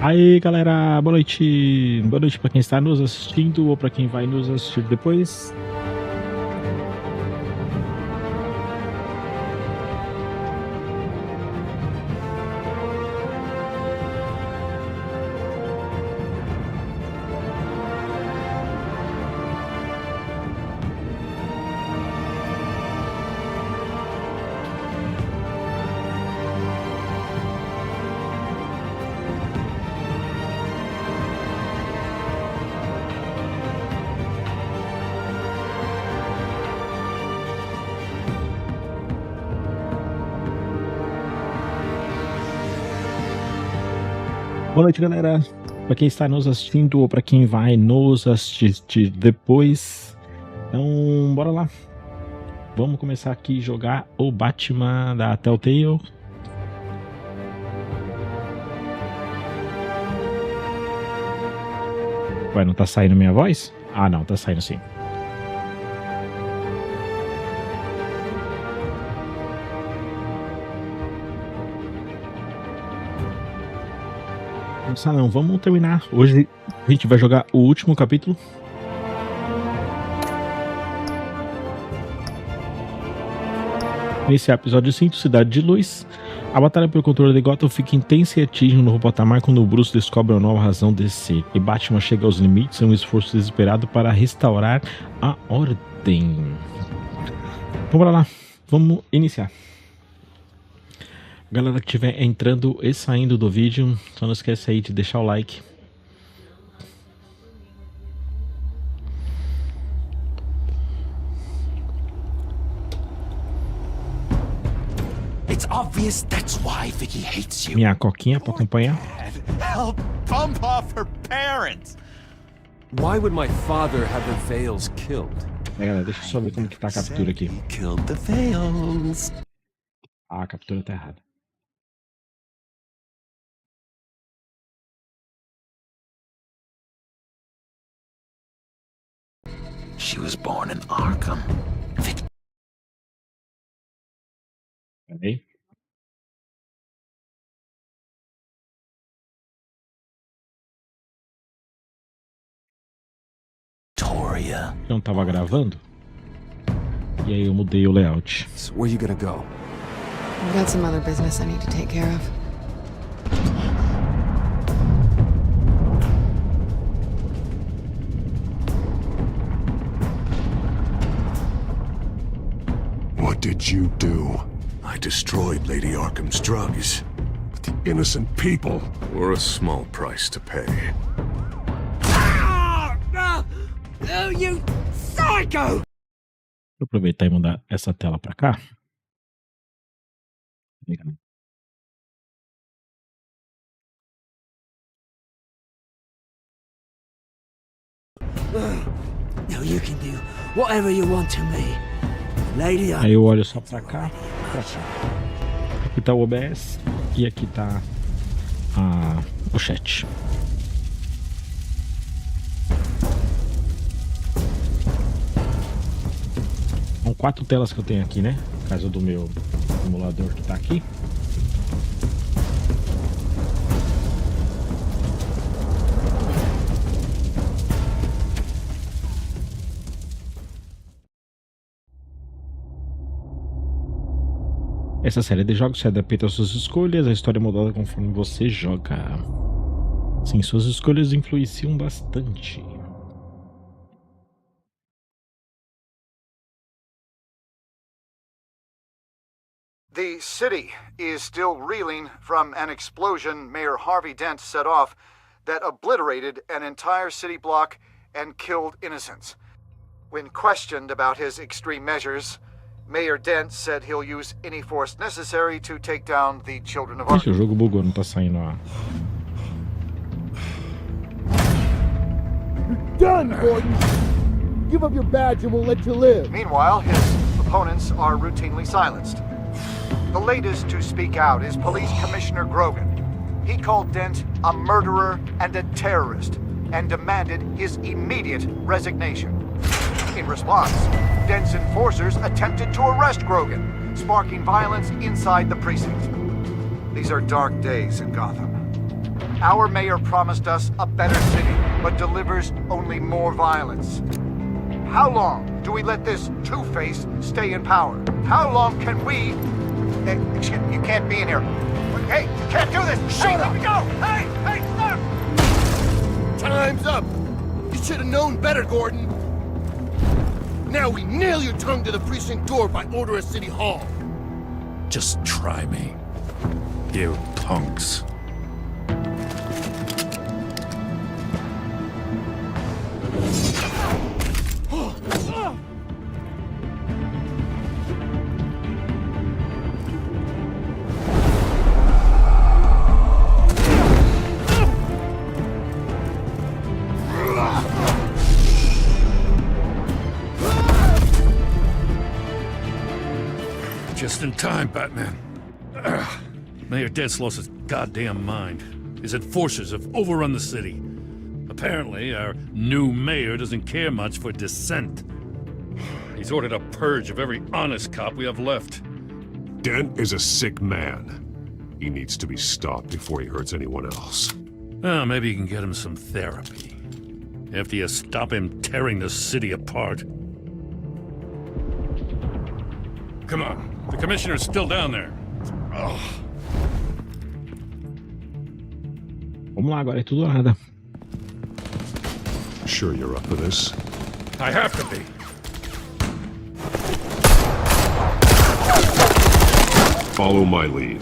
Aí galera, boa noite. Boa noite para quem está nos assistindo ou para quem vai nos assistir depois. Boa noite, galera. Para quem está nos assistindo ou para quem vai nos assistir depois. Então, bora lá. Vamos começar aqui a jogar o Batman da Telltale. Ué, não tá saindo minha voz? Ah, não, tá saindo sim. Nossa, não, vamos terminar. Hoje a gente vai jogar o último capítulo. Nesse episódio 5, Cidade de Luz, a batalha pelo controle de Gotham fica intensa e atinge um novo patamar quando o Bruce descobre uma nova razão de ser. E Batman chega aos limites em um esforço desesperado para restaurar a ordem. Vamos lá, vamos iniciar. Galera que estiver entrando e saindo do vídeo, só não esquece aí de deixar o like. Minha coquinha para acompanhar. Why would my father have the Veils killed? Galera, deixa eu só ver como que tá a captura aqui. Ah, a captura tá errada. She was born in Arkham. Peraí. Victoria. Não tava gravando? E aí eu mudei o layout. So where you gonna go? I've got some other business I need to take care of. What did you do? I destroyed Lady Arkham's drugs. But the innocent people were a small price to pay. Oh, you psycho! Vou aproveitar e mandar essa tela pra cá. No, you can do whatever you want to me. Lady, Aí eu olho só pra cá, pra cá. Aqui tá o OBS e aqui tá o chat. São 4 telas que eu tenho aqui, né? No caso do meu emulador que tá aqui. Essa série de jogos se adapta às suas escolhas, a história é mudada conforme você joga. Sim, suas escolhas influenciam bastante. The city is still reeling from an explosion Mayor Harvey Dent set off that obliterated an entire city block and killed innocents. When questioned about his extreme measures, Mayor Dent said he'll use any force necessary to take down the children of Ixi, o Arkham. jogo bugou, não tá saindo a... Done, Gordon! Give up your badge and we'll let you live. Meanwhile, his opponents are routinely silenced. The latest to speak out is Police Commissioner Grogan. He called Dent a murderer and a terrorist and demanded his immediate resignation. In response, Dent's enforcers attempted to arrest Grogan, sparking violence inside the precinct. These are dark days in Gotham. Our mayor promised us a better city, but delivers only more violence. How long do we let this two-face stay in power? How long can we... Hey, excuse me, you can't be in here. Hey, you can't do this! Shut up! Let me go! Hey, stop! Time's up! You should have known better, Gordon. Now we nail your tongue to the precinct door by order of City Hall. Just try me, you punks. Just in time, Batman. Mayor Dent's lost his goddamn mind. His enforcers have overrun the city. Apparently, our new mayor doesn't care much for dissent. He's ordered a purge of every honest cop we have left. Dent is a sick man. He needs to be stopped before he hurts anyone else. Well, maybe you can get him some therapy. After you stop him tearing the city apart. Come on. The commissioner's still down there. Oh. Vamos lá, agora é tudo ou nada. Sure you're up for this? I have to be. Follow my lead.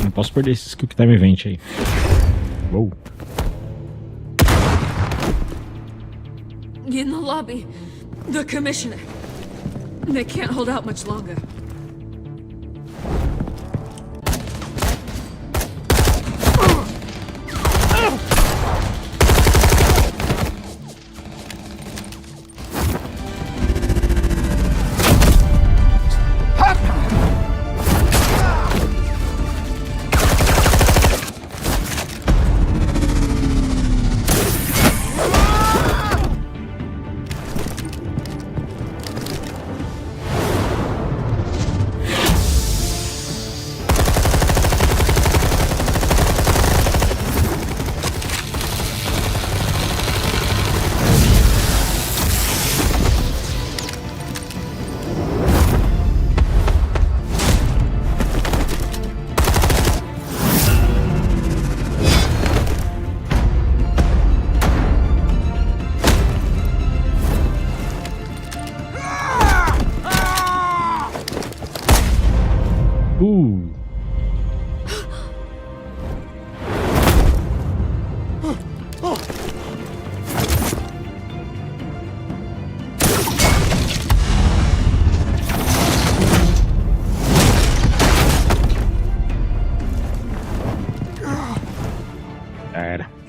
Não posso perder esse skill time event aí. Uou. In the lobby, the commissioner. They can't hold out much longer.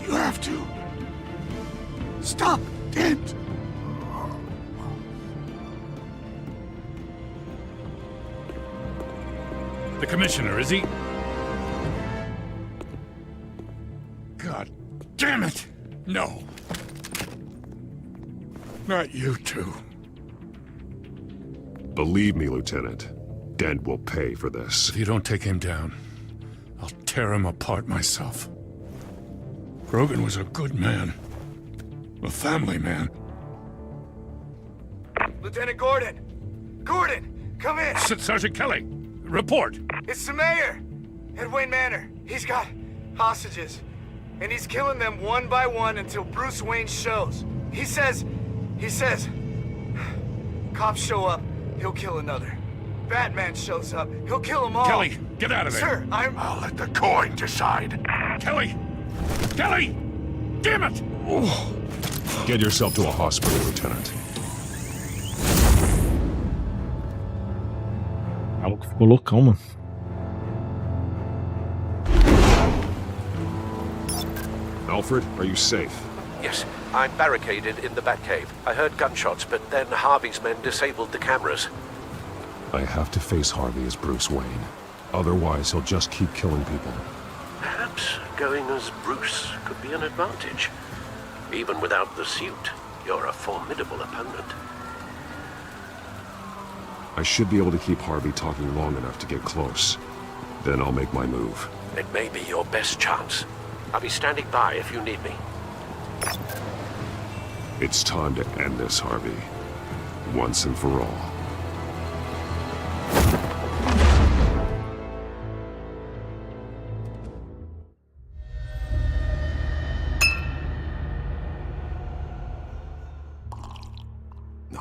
You have to. Stop, Dent! The commissioner, is he? God damn it! No. Not you two. Believe me, Lieutenant. Dent will pay for this. If you don't take him down, I'll tear him apart myself. Grogan was a good man. A family man. Lieutenant Gordon! Gordon! Come in! Sergeant Kelly! Report! It's the mayor! At Wayne Manor. He's got hostages. And he's killing them one by one until Bruce Wayne shows. He says... Cops show up, he'll kill another. Batman shows up, he'll kill them all. Kelly, get out of there! Sir, I'll let the coin decide. Kelly! Kelly! Damn it! Get yourself to a hospital, Lieutenant. O maluco ficou loucão, mano. Alfred, are you safe? Yes, I'm barricaded in the Batcave. I heard gunshots, but then Harvey's men disabled the cameras. I have to face Harvey as Bruce Wayne. Otherwise, he'll just keep killing people. Perhaps going as Bruce could be an advantage. Even without the suit, you're a formidable opponent. I should be able to keep Harvey talking long enough to get close. Then I'll make my move. It may be your best chance. I'll be standing by if you need me. It's time to end this, Harvey. Once and for all.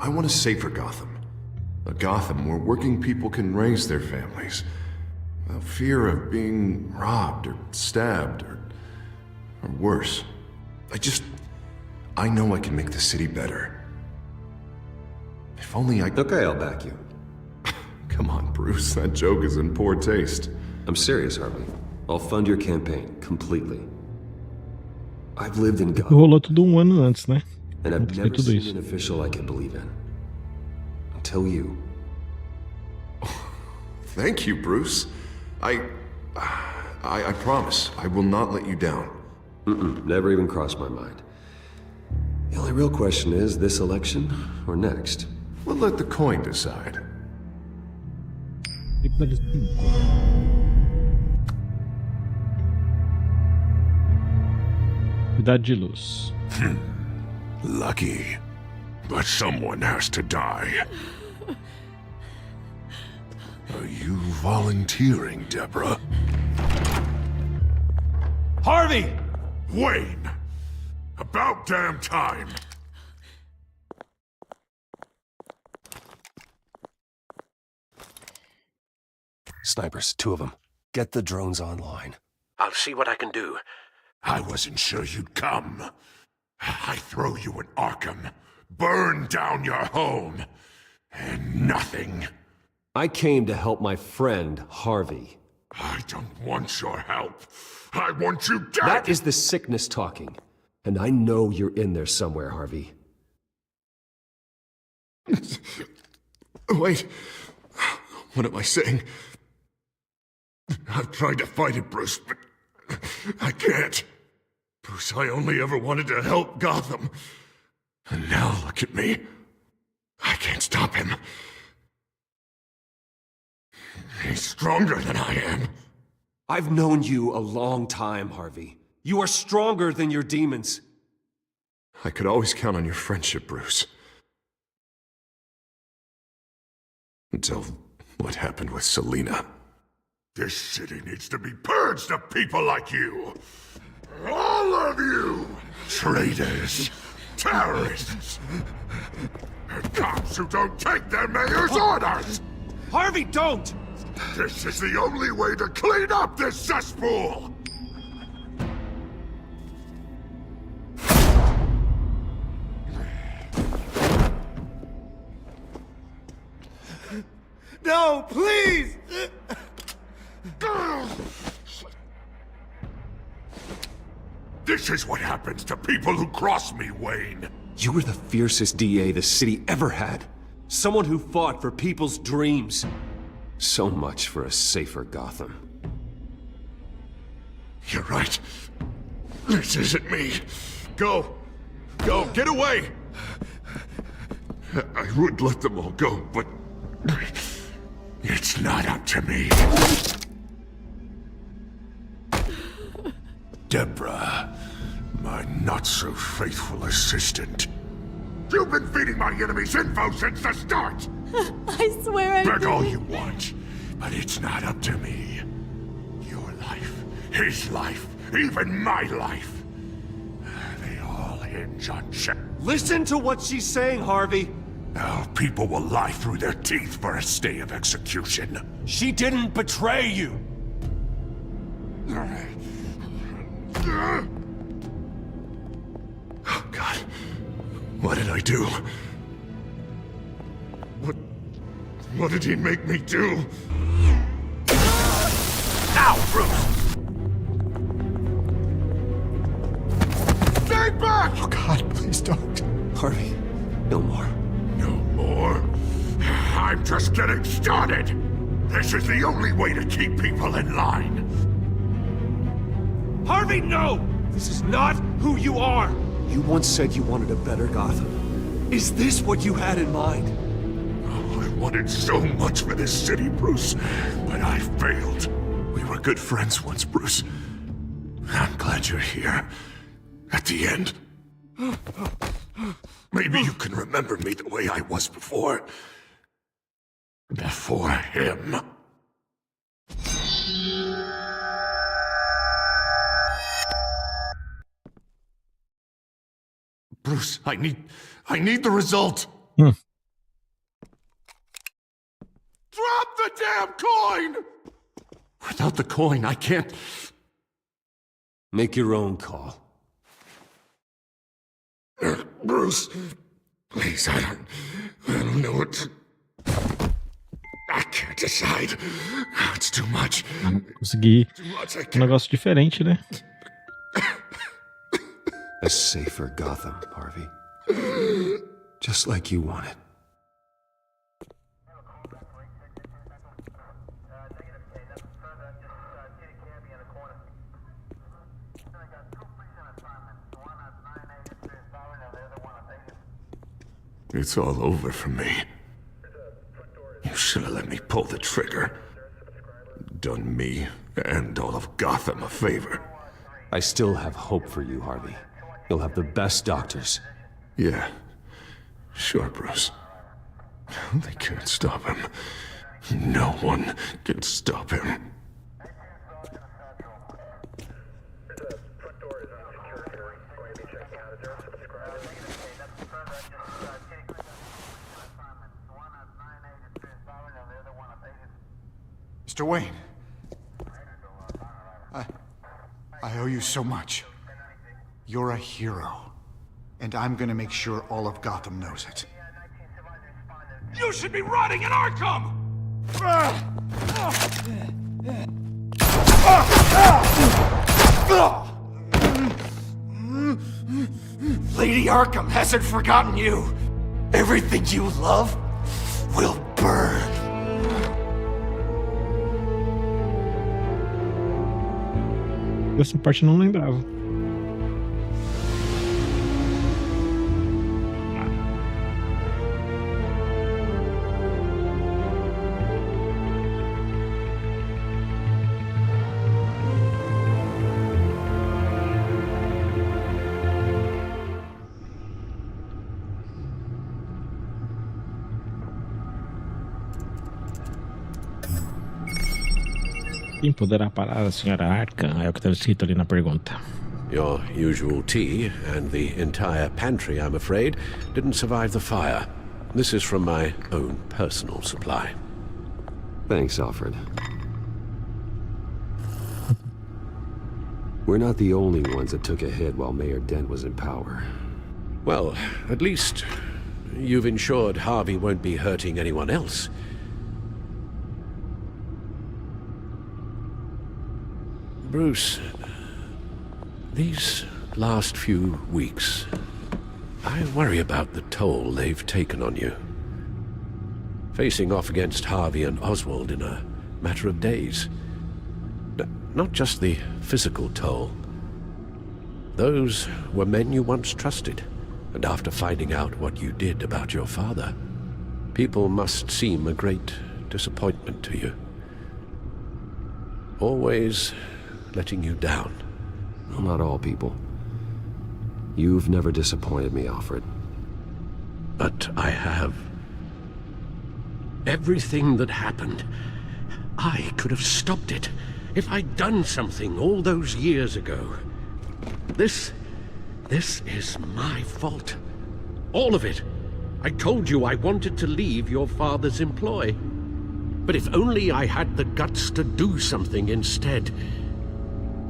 I want a safer Gotham. A Gotham where working people can raise their families without fear of being robbed or stabbed or worse. I know I can make the city better. If only I... Okay, I'll back you. Come on, Bruce, that joke is in poor taste. I'm serious, Harvey. I'll fund your campaign completely. I've lived in Gotham. Rolou tudo ano antes, né? And I've Antes de never tudo seen isso. an official I can believe in. Until you. Thank you, Bruce. I promise I will not let you down. Never even crossed my mind. The only real question is, this election or next? We'll let the coin decide. Episódio 5. Cidade de Luz. Lucky. But someone has to die. Are you volunteering, Deborah? Harvey! Wayne! About damn time! Snipers, 2 of them. Get the drones online. I'll see what I can do. I wasn't sure you'd come. I throw you in Arkham, burn down your home, and nothing. I came to help my friend, Harvey. I don't want your help. I want you dead! That is the sickness talking. And I know you're in there somewhere, Harvey. Wait. What am I saying? I've tried to fight it, Bruce, but I can't. Bruce, I only ever wanted to help Gotham. And now look at me. I can't stop him. He's stronger than I am. I've known you a long time, Harvey. You are stronger than your demons. I could always count on your friendship, Bruce. Until what happened with Selina. This city needs to be purged of people like you. All of you! Traitors, terrorists, and cops who don't take their mayor's orders! Harvey, don't! This is the only way to clean up this cesspool! No, please! This is what happens to people who cross me, Wayne. You were the fiercest DA the city ever had. Someone who fought for people's dreams. So much for a safer Gotham. You're right. This isn't me. Go. Go. Get away. I would let them all go, but it's not up to me. Deborah, my not-so-faithful assistant. You've been feeding my enemies info since the start! I swear I Beg all didn't. you want, but it's not up to me. Your life, his life, even my life. They all hinge on check. Listen to what she's saying, Harvey. Now people will lie through their teeth for a stay of execution. She didn't betray you. Oh, God. What did I do? What did he make me do? Now, Bruce! Stay back! Oh, God, please don't. Harvey, no more. No more? I'm just getting started! This is the only way to keep people in line. Harvey, no! This is not who you are! You once said you wanted a better Gotham. Is this what you had in mind? Oh, I wanted so much for this city, Bruce, but I failed. We were good friends once, Bruce. I'm glad you're here. At the end. Maybe you can remember me the way I was before. Before him. Bruce, I need the result. Drop the damn coin! Without the coin, I can't... Make your own call. Bruce, please, I don't know what to... I can't decide. It's too much. Consegui negócio diferente, né? A safer Gotham, Harvey. Just like you wanted. It's all over for me. You should have let me pull the trigger. Done me and all of Gotham a favor. I still have hope for you, Harvey. You'll have the best doctors. Yeah. Sure, Bruce. They can't stop him. No one can stop him. Mr. Wayne, I owe you so much. You're a hero, and I'm gonna make sure all of Gotham knows it. You should be rotting in Arkham! Lady Arkham hasn't forgotten you. Everything you love will burn. Essa parte eu não lembrava. Quem poderá parar a senhora Arkham? É o que estava escrito ali na pergunta. Your usual tea and the entire pantry, I'm afraid, didn't survive the fire. This is from my own personal supply. Thanks, Alfred. We're not the only ones that took a hit while Mayor Dent was in power. Well, at least you've ensured Harvey won't be hurting anyone else. Bruce, these last few weeks, I worry about the toll they've taken on you. Facing off against Harvey and Oswald in a matter of days. Not just the physical toll. Those were men you once trusted, and after finding out what you did about your father, people must seem a great disappointment to you. Always letting you down. Well, not all people. You've never disappointed me, Alfred. But I have. Everything that happened, I could have stopped it if I'd done something all those years ago. This is my fault. All of it. I told you I wanted to leave your father's employ. But if only I had the guts to do something instead.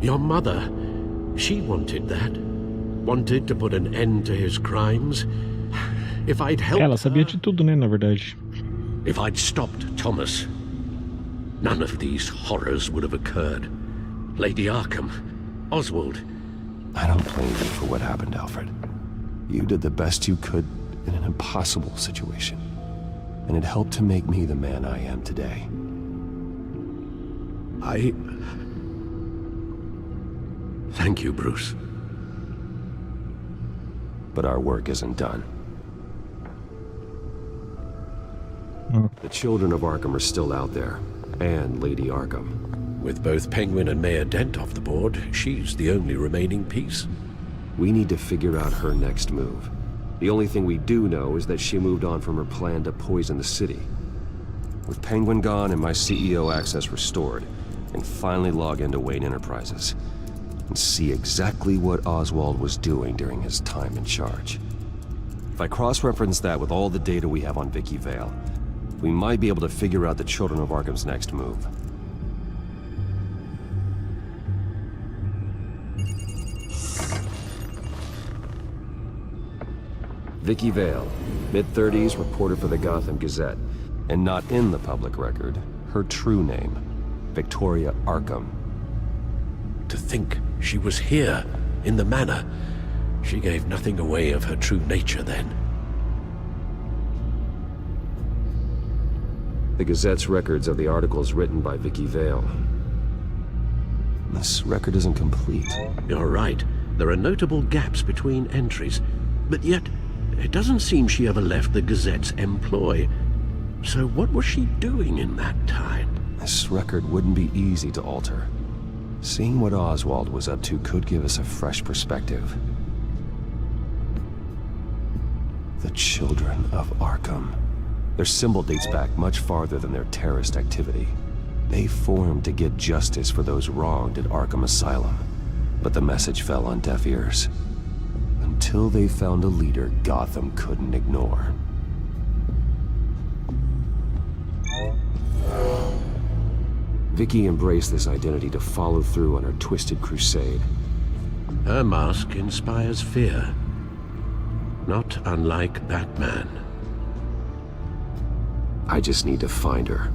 Your mother, she wanted that. Wanted to put an end to his crimes. If I'd helped Ela sabia de tudo, né, na verdade. If I'd stopped Thomas, none of these horrors would have occurred. Lady Arkham, Oswald. I don't blame you for what happened, Alfred. You did the best you could in an impossible situation. And it helped to make me the man I am today. Thank you, Bruce. but our work isn't done. The children of Arkham are still out there, and Lady Arkham. With both Penguin and Mayor Dent off the board, she's the only remaining piece. We need to figure out her next move. The only thing we do know is that she moved on from her plan to poison the city. With Penguin gone and my CEO access restored, I can finally log into Wayne Enterprises and see exactly what Oswald was doing during his time in charge. If I cross-reference that with all the data we have on Vicky Vale, we might be able to figure out the Children of Arkham's next move. Vicky Vale, mid-30s, reporter for the Gotham Gazette, and not in the public record, her true name, Victoria Arkham. To think she was here, in the manor. She gave nothing away of her true nature then. The Gazette's records of the articles written by Vicky Vale. This record isn't complete. You're right. There are notable gaps between entries, but yet it doesn't seem she ever left the Gazette's employ. So what was she doing in that time? This record wouldn't be easy to alter. Seeing what Oswald was up to could give us a fresh perspective. The Children of Arkham. Their symbol dates back much farther than their terrorist activity. They formed to get justice for those wronged at Arkham Asylum. But the message fell on deaf ears. Until they found a leader Gotham couldn't ignore. Vicky embraced this identity to follow through on her twisted crusade. Her mask inspires fear. Not unlike Batman. I just need to find her.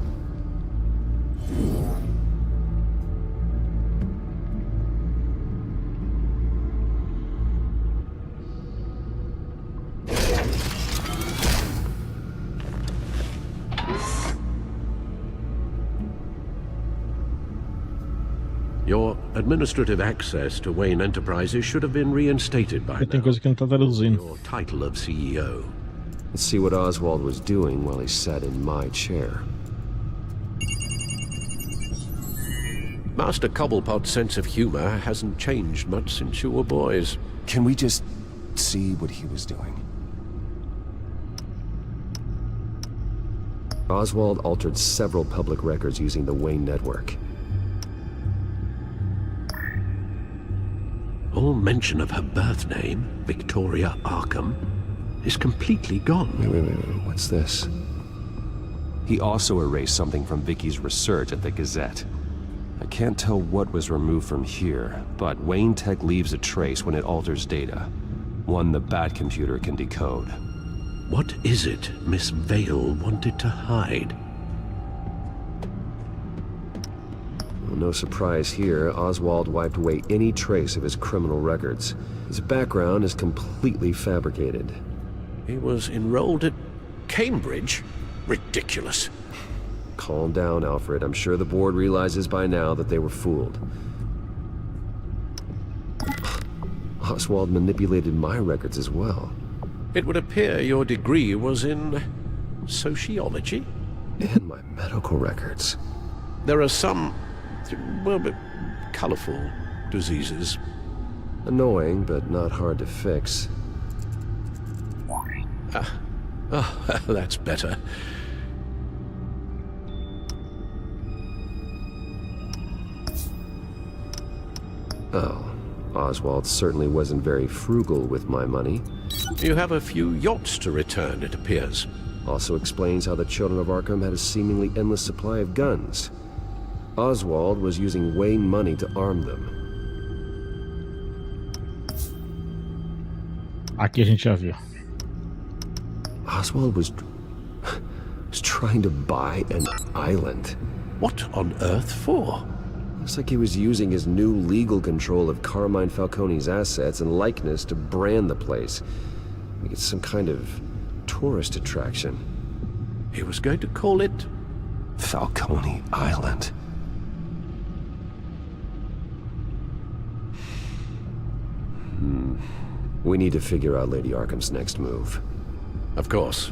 Your administrative access to Wayne Enterprises should have been reinstated by Tem coisa que não tá traduzindo. your title of CEO. Let's see what Oswald was doing while he sat in my chair. Master Cobblepot's sense of humor hasn't changed much since you were boys. Can we just see what he was doing? Oswald altered several public records using the Wayne network. All mention of her birth name, Victoria Arkham, is completely gone. Wait, what's this? He also erased something from Vicky's research at the Gazette. I can't tell what was removed from here, but Wayne Tech leaves a trace when it alters data. One the Bat computer can decode. What is it Miss Vale wanted to hide? Well, no surprise here, Oswald wiped away any trace of his criminal records. His background is completely fabricated. He was enrolled at Cambridge? Ridiculous. Calm down, Alfred. I'm sure the board realizes by now that they were fooled. Oswald manipulated my records as well. It would appear your degree was in sociology? And my medical records. There are some, well, colorful diseases. Annoying, but not hard to fix. That's better. Oh, Oswald certainly wasn't very frugal with my money. You have a few yachts to return, it appears. Also explains how the Children of Arkham had a seemingly endless supply of guns. Oswald was using Wayne money to arm them. Aqui a gente já viu. Oswald was trying to buy an island. What on earth for? Looks like he was using his new legal control of Carmine Falcone's assets and likeness to brand the place. Make it some kind of tourist attraction. He was going to call it Falcone Island. We need to figure out Lady Arkham's next move. Of course.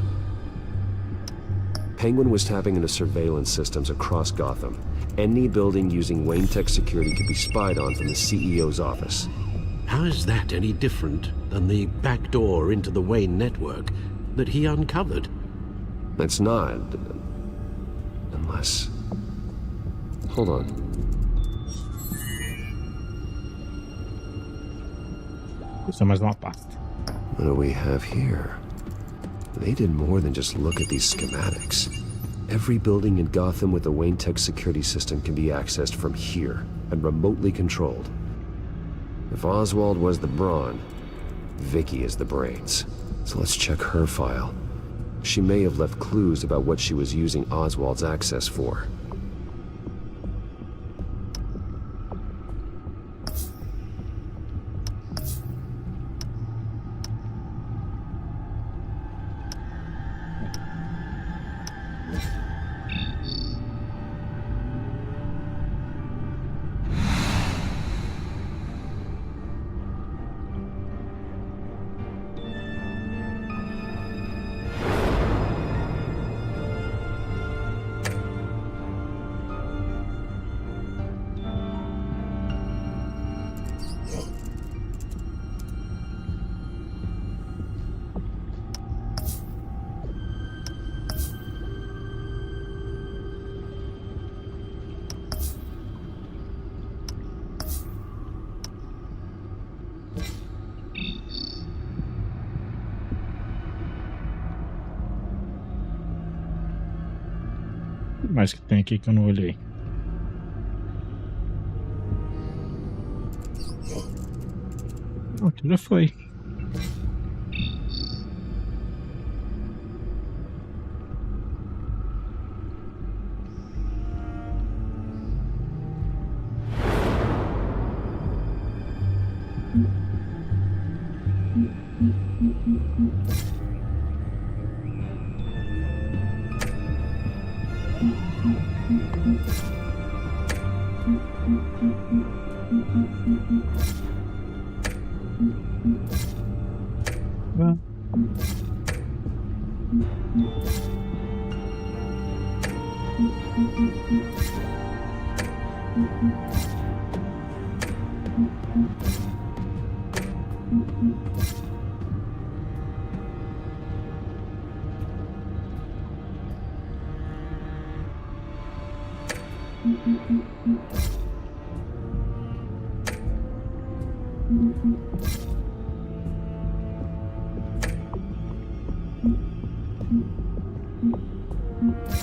Penguin was tapping into surveillance systems across Gotham. Any building using Wayne Tech security could be spied on from the CEO's office. How is that any different than the back door into the Wayne network that he uncovered? It's not. Unless... Hold on. Isso é mais uma pasta. What do we have here? They did more than just look at these schematics. Every building in Gotham with a Wayne Tech security system can be accessed from here and remotely controlled. If Oswald was the brawn, Vicky is the brains. So let's check her file. She may have left clues about what she was using Oswald's access for. O que mais que tem aqui que eu não olhei? Aqui já foi.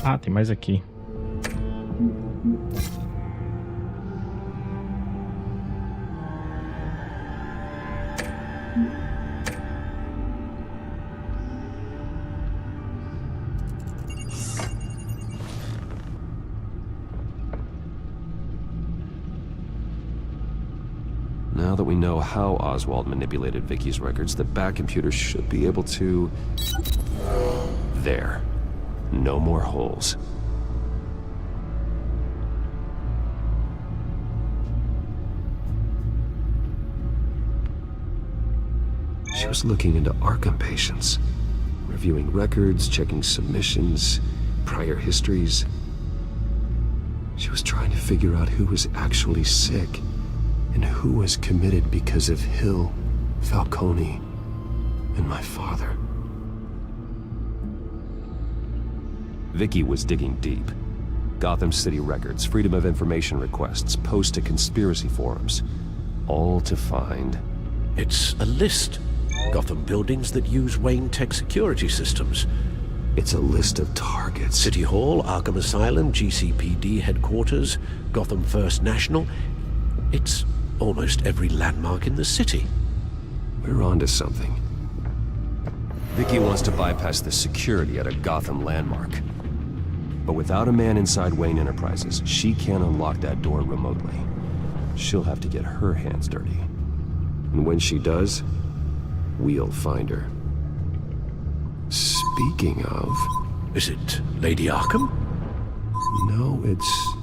Ah, tem mais aqui. Now that we know how Oswald manipulated Vicky's records, the back computer should be able to... There. No more holes. She was looking into Arkham patients, reviewing records, checking submissions, prior histories. She was trying to figure out who was actually sick and who was committed because of Hill, Falcone, and my father. Vicky was digging deep. Gotham City records, Freedom of Information requests, posts to conspiracy forums. All to find... It's a list. Gotham buildings that use Wayne Tech security systems. It's a list of targets. City Hall, Arkham Asylum, GCPD headquarters, Gotham First National. It's almost every landmark in the city. We're onto something. Vicky wants to bypass the security at a Gotham landmark. But without a man inside Wayne Enterprises, she can't unlock that door remotely. She'll have to get her hands dirty. And when she does, we'll find her. Speaking of... Is it Lady Arkham? No, it's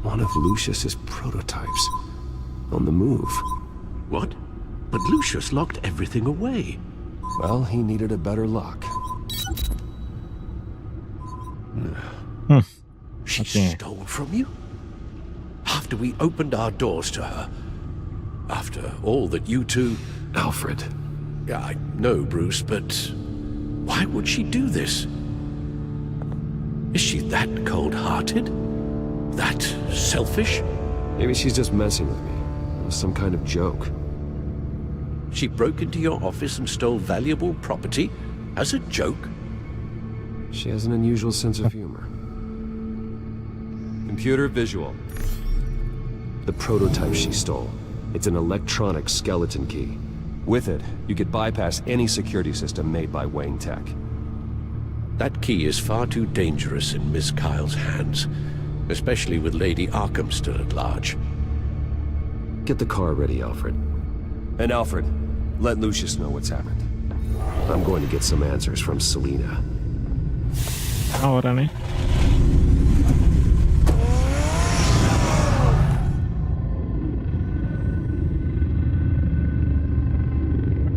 one of Lucius's prototypes. On the move. What? But Lucius locked everything away. Well, he needed a better lock. She stole from you? After we opened our doors to her? After all that you two... Alfred. Yeah, I know, Bruce, but why would she do this? Is she that cold-hearted? That selfish? Maybe she's just messing with me. It was some kind of joke. She broke into your office and stole valuable property as a joke? She has an unusual sense of humor. Computer visual. The prototype she stole. It's an electronic skeleton key. With it, you could bypass any security system made by Wayne Tech. That key is far too dangerous in Miss Kyle's hands, especially with Lady Arkham still at large. Get the car ready, Alfred. And Alfred, let Lucius know what's happened. I'm going to get some answers from Selina. Ahora, né?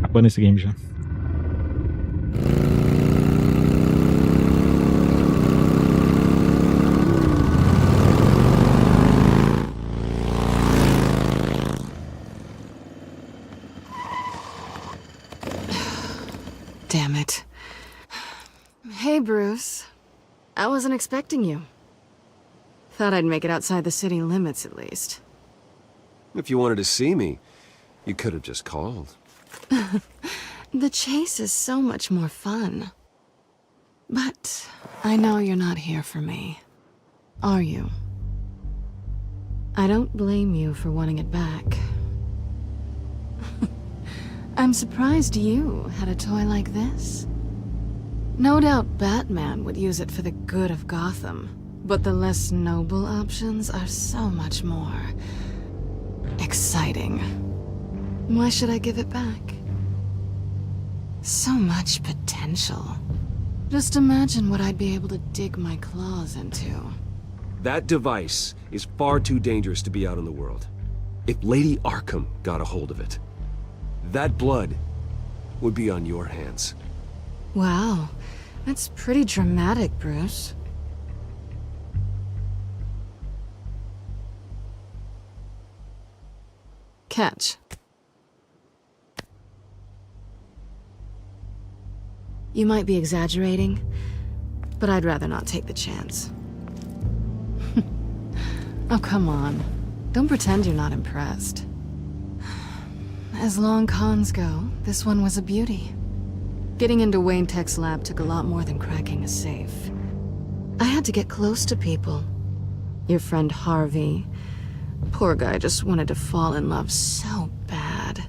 Acabando esse game já. Damn it. Hey, Bruce. I wasn't expecting you. Thought I'd make it outside the city limits, at least. If you wanted to see me, you could have just called. The chase is so much more fun. But I know you're not here for me. Are you? I don't blame you for wanting it back. I'm surprised you had a toy like this. No doubt Batman would use it for the good of Gotham, but the less noble options are so much more exciting. Why should I give it back? So much potential. Just imagine what I'd be able to dig my claws into. That device is far too dangerous to be out in the world. If Lady Arkham got a hold of it, that blood would be on your hands. Wow, that's pretty dramatic, Bruce. Catch. You might be exaggerating, but I'd rather not take the chance. Oh, come on. Don't pretend you're not impressed. As long cons go, this one was a beauty. Getting into Wayne Tech's lab took a lot more than cracking a safe. I had to get close to people. Your friend Harvey. Poor guy just wanted to fall in love so bad.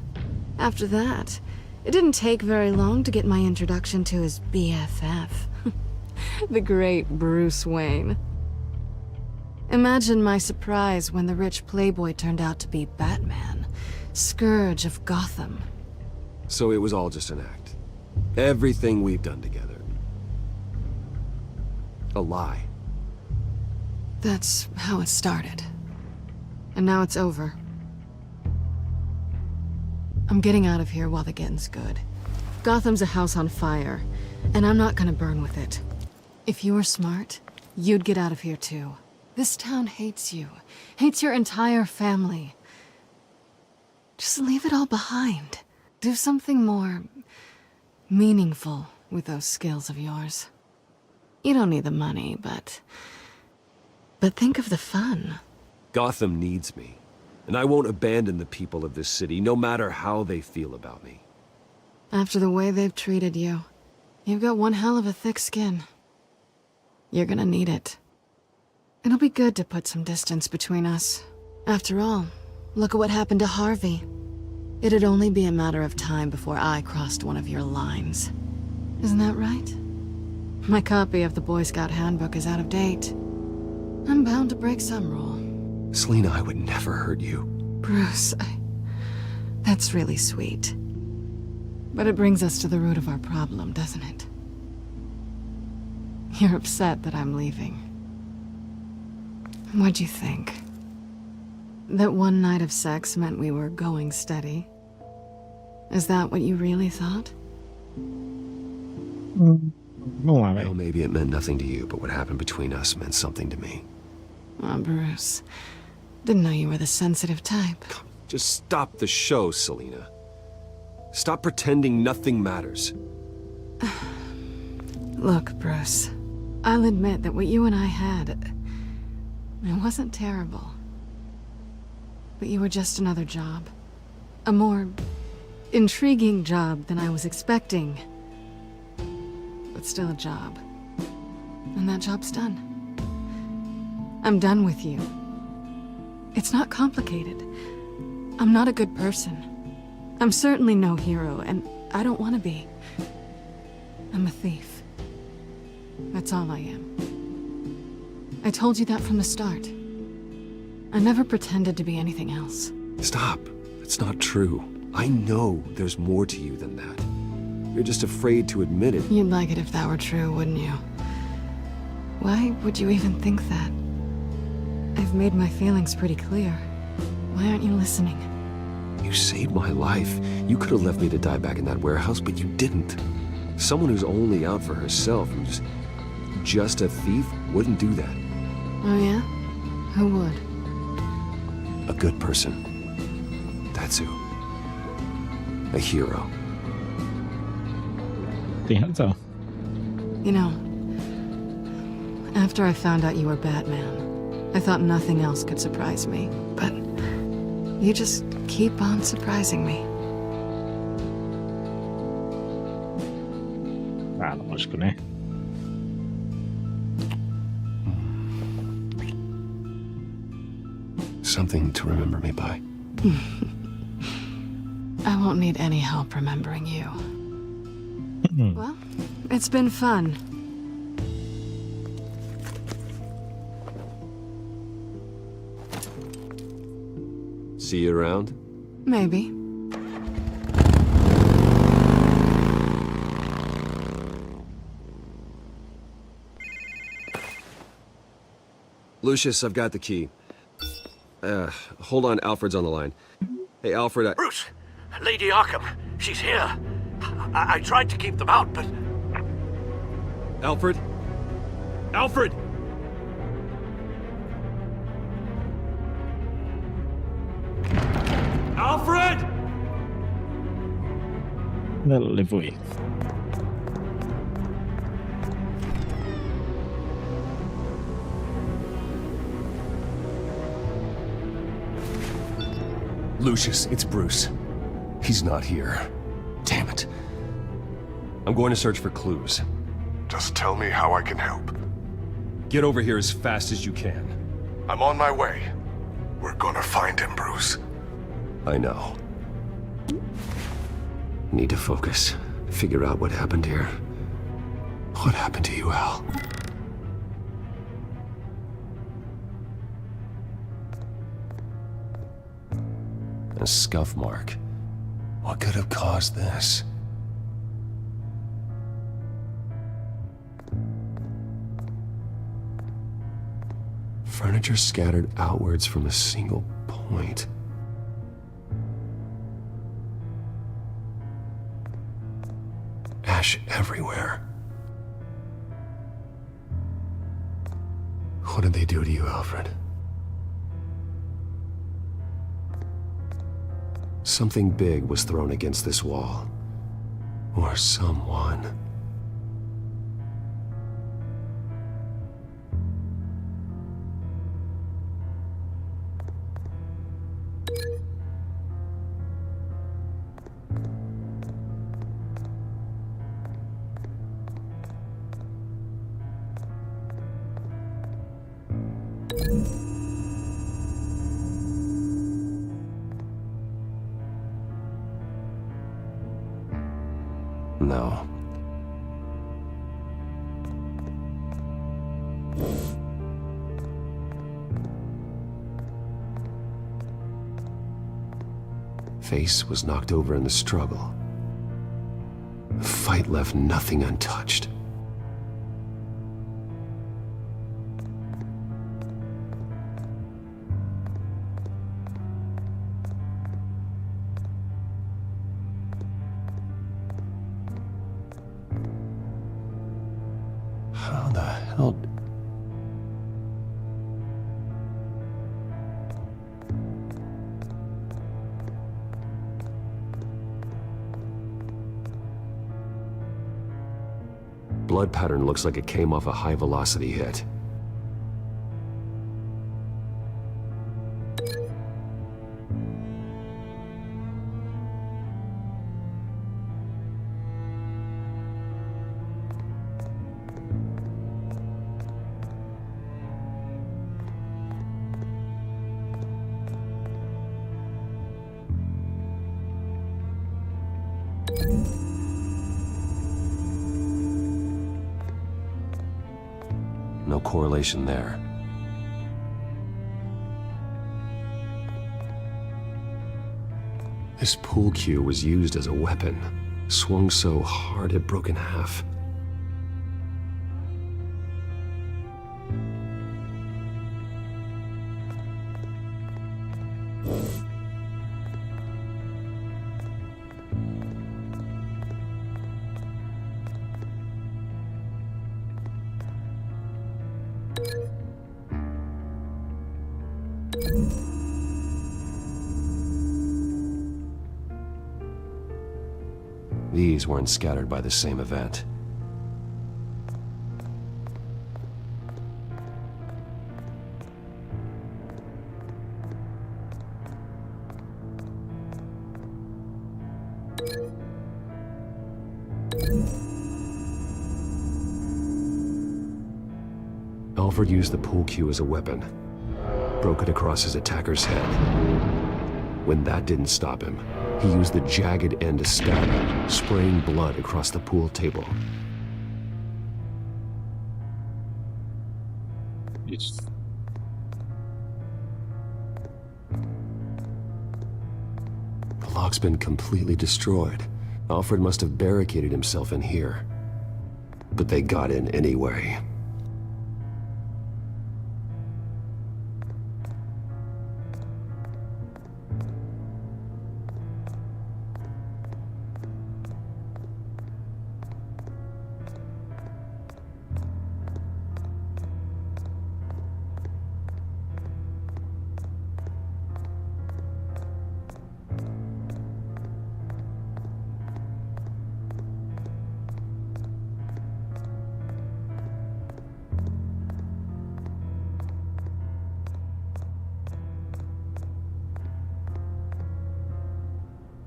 After that, it didn't take very long to get my introduction to his BFF. The great Bruce Wayne. Imagine my surprise when the rich playboy turned out to be Batman, Scourge of Gotham. So it was all just an act. Everything we've done together. A lie. That's how it started. And now it's over. I'm getting out of here while the getting's good. Gotham's a house on fire, and I'm not gonna burn with it. If you were smart, you'd get out of here too. This town hates you, hates your entire family. Just leave it all behind. Do something more meaningful with those skills of yours. You don't need the money, but think of the fun. Gotham needs me, and I won't abandon the people of this city, no matter how they feel about me. After the way they've treated you, you've got one hell of a thick skin. You're gonna need it. It'll be good to put some distance between us. After all, look at what happened to Harvey. It'd only be a matter of time before I crossed one of your lines. Isn't that right? My copy of the Boy Scout Handbook is out of date. I'm bound to break some rule. Selina, I would never hurt you. Bruce, that's really sweet. But it brings us to the root of our problem, doesn't it? You're upset that I'm leaving. What'd you think? That one night of sex meant we were going steady? Is that what you really thought? Vamos lá, Well, velho. maybe it meant nothing to you, but what happened between us meant something to me. Oh, Bruce. Didn't know you were the sensitive type. Just stop the show, Selena. Stop pretending nothing matters. Look, Bruce. I'll admit that what you and I had, it wasn't terrible. But you were just another job. A more intriguing job than I was expecting. But still a job. And that job's done. I'm done with you. It's not complicated. I'm not a good person. I'm certainly no hero, and I don't want to be. I'm a thief. That's all I am. I told you that from the start. I never pretended to be anything else. Stop. It's not true. I know there's more to you than that. You're just afraid to admit it. You'd like it if that were true, wouldn't you? Why would you even think that? I've made my feelings pretty clear. Why aren't you listening? You saved my life. You could have left me to die back in that warehouse, but you didn't. Someone who's only out for herself, who's just a thief, wouldn't do that. Oh yeah? Who would? A good person. That's who. A hero. Tem razão. You know, after I found out you were Batman, I thought nothing else could surprise me. But you just keep on surprising me. Ah, lógico, né? Something to remember me by. I won't need any help remembering you. Well, it's been fun. See you around? Maybe. Lucius, I've got the key. Hold on, Alfred's on the line. Hey, Alfred, Bruce! Lady Arkham! She's here! I tried to keep them out, but... Alfred? Alfred! Alfred! Ela levou ele. Lucius, it's Bruce. He's not here. Damn it. I'm going to search for clues. Just tell me how I can help. Get over here as fast as you can. I'm on my way. We're gonna find him, Bruce. I know. Need to focus. Figure out what happened here. What happened to you, Al? A scuff mark. What could have caused this? Furniture scattered outwards from a single point. Ash everywhere. What did they do to you, Alfred? Something big was thrown against this wall. Or someone. No. Face was knocked over in the struggle. The fight left nothing untouched. blood pattern looks like it came off a high-velocity hit. No correlation there. This pool cue was used as a weapon, swung so hard it broke in half. These weren't scattered by the same event. Alfred used the pool cue as a weapon, broke it across his attacker's head. When that didn't stop him, he used the jagged end to stab him, spraying blood across the pool table. The lock's been completely destroyed. Alfred must have barricaded himself in here. But they got in anyway.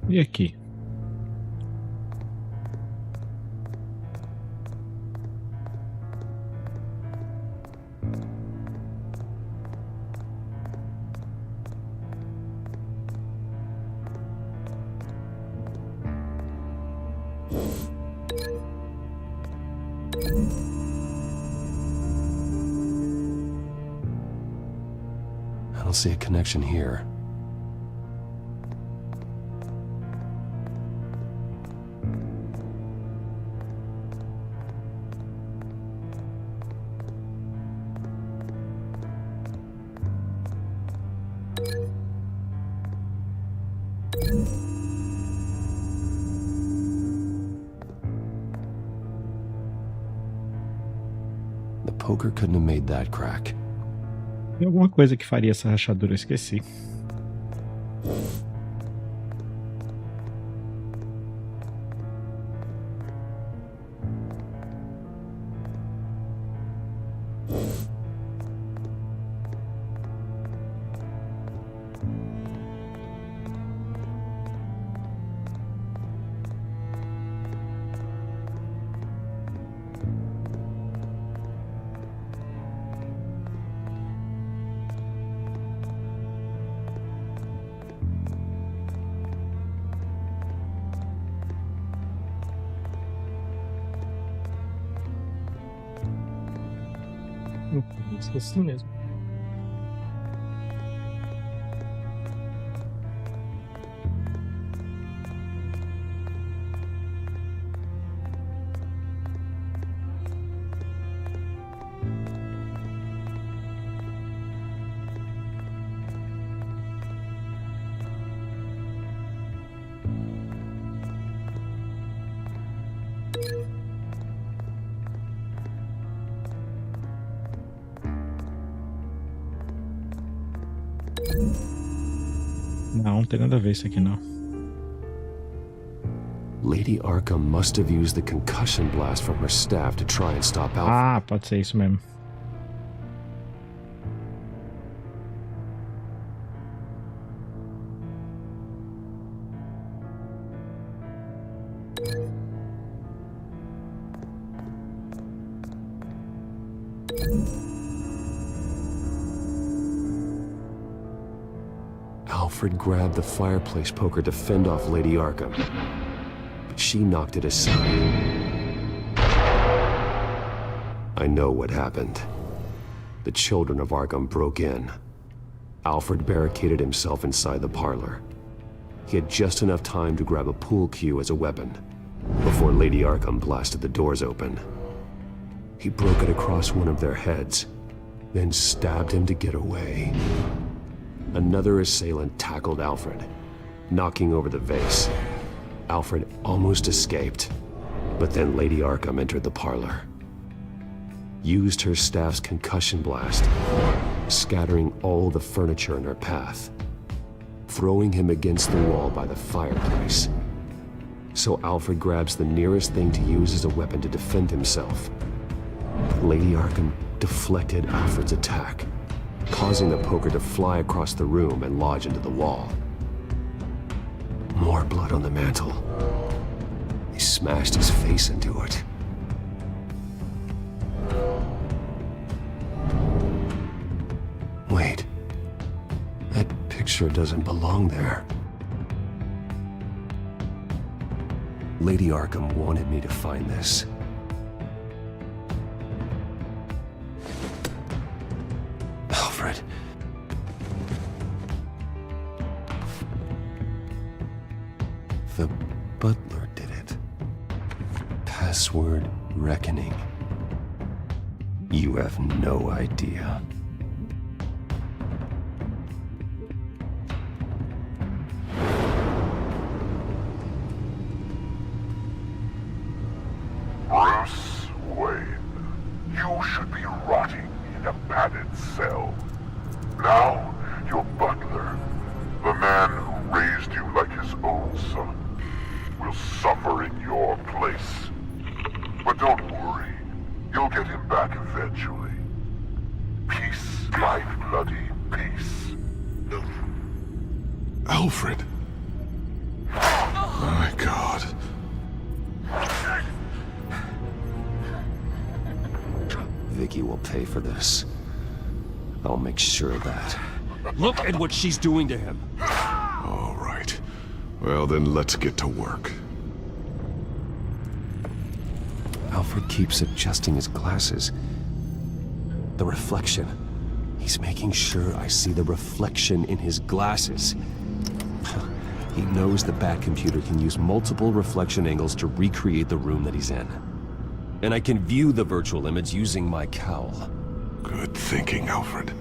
E aqui? I don't see a connection here. The poker couldn't have made that crack. Tem alguma coisa que faria essa rachadura, eu esqueci. Esqueci mesmo. Não tem nada a ver isso aqui não. Lady Arkham must have used the concussion blast from her staff to try and stop Alfred. Ah, pode ser isso mesmo. Alfred grabbed the fireplace poker to fend off Lady Arkham, but she knocked it aside. I know what happened. The children of Arkham broke in. Alfred barricaded himself inside the parlor. He had just enough time to grab a pool cue as a weapon before Lady Arkham blasted the doors open. He broke it across one of their heads, then stabbed him to get away. Another assailant tackled Alfred, knocking over the vase. Alfred almost escaped, but then Lady Arkham entered the parlor, used her staff's concussion blast, scattering all the furniture in her path, throwing him against the wall by the fireplace. So Alfred grabs the nearest thing to use as a weapon to defend himself. Lady Arkham deflected Alfred's attack, causing the poker to fly across the room and lodge into the wall. More blood on the mantel. He smashed his face into it. Wait. That picture doesn't belong there. Lady Arkham wanted me to find this. Alfred. The butler did it. Password reckoning. You have no idea. Bruce Wayne, you should be rotting in a padded cell. Now, your butler, the man who raised you like his own son, will suffer in your place. But don't worry, you'll get him back eventually. Peace, like bloody peace. Alfred. My God. Vicky will pay for this. I'll make sure of that. Look at what she's doing to him. All right. Well, then let's get to work. Alfred keeps adjusting his glasses. The reflection. He's making sure I see the reflection in his glasses. He knows the Batcomputer can use multiple reflection angles to recreate the room that he's in. And I can view the virtual image using my cowl. Good thinking, Alfred.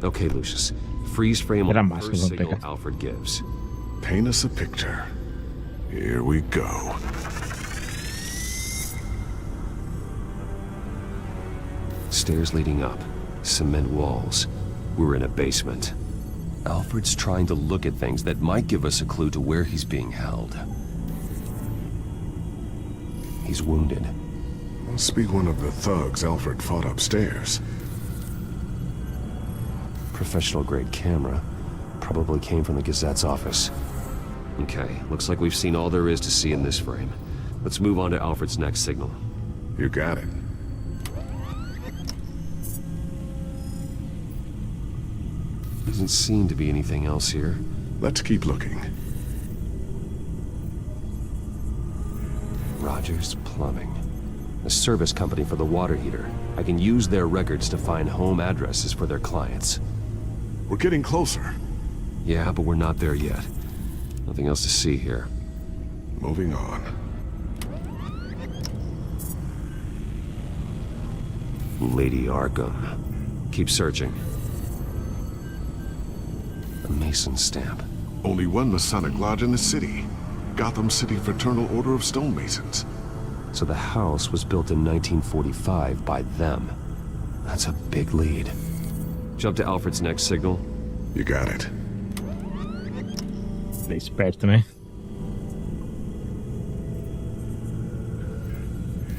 Okay, Lucius. Freeze frame on the first signal pegar. Alfred gives. Paint us a picture. Here we go. Stairs leading up. Cement walls. We're in a basement. Alfred's trying to look at things that might give us a clue to where he's being held. He's wounded. Must be one of the thugs Alfred fought upstairs. Professional-grade camera. Probably came from the Gazette's office. Okay, looks like we've seen all there is to see in this frame. Let's move on to Alfred's next signal. You got it. Doesn't seem to be anything else here. Let's keep looking. Rogers Plumbing. A service company for the water heater. I can use their records to find home addresses for their clients. We're getting closer. Yeah, but we're not there yet. Nothing else to see here. Moving on. Lady Arkham. Keep searching. A Mason stamp. Only one Masonic lodge in the city. Gotham City Fraternal Order of Stonemasons. So the house was built in 1945 by them. That's a big lead. Jump to Alfred's next signal. You got it. Ele é esperto, né?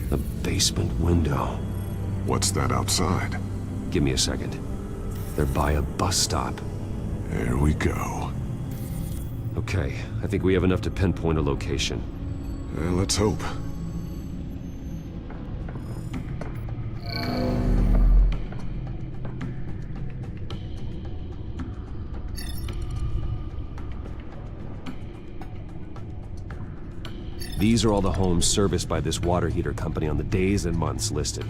The basement window. What's that outside? Give me a second. They're by a bus stop. There we go. Okay, I think we have enough to pinpoint a location. Let's hope. These are all the homes serviced by this water heater company on the days and months listed.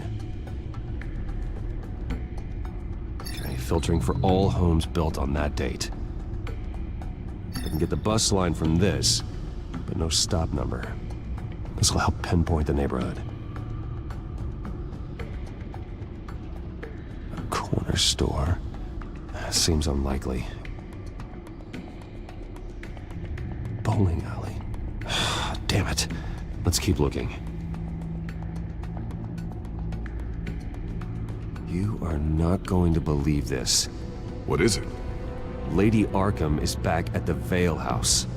Okay, filtering for all homes built on that date. I can get the bus line from this, but no stop number. This will help pinpoint the neighborhood. A corner store? Seems unlikely. Bowling alley. Damn it. Let's keep looking. You are not going to believe this. What is it? Lady Arkham is back at the Vale House,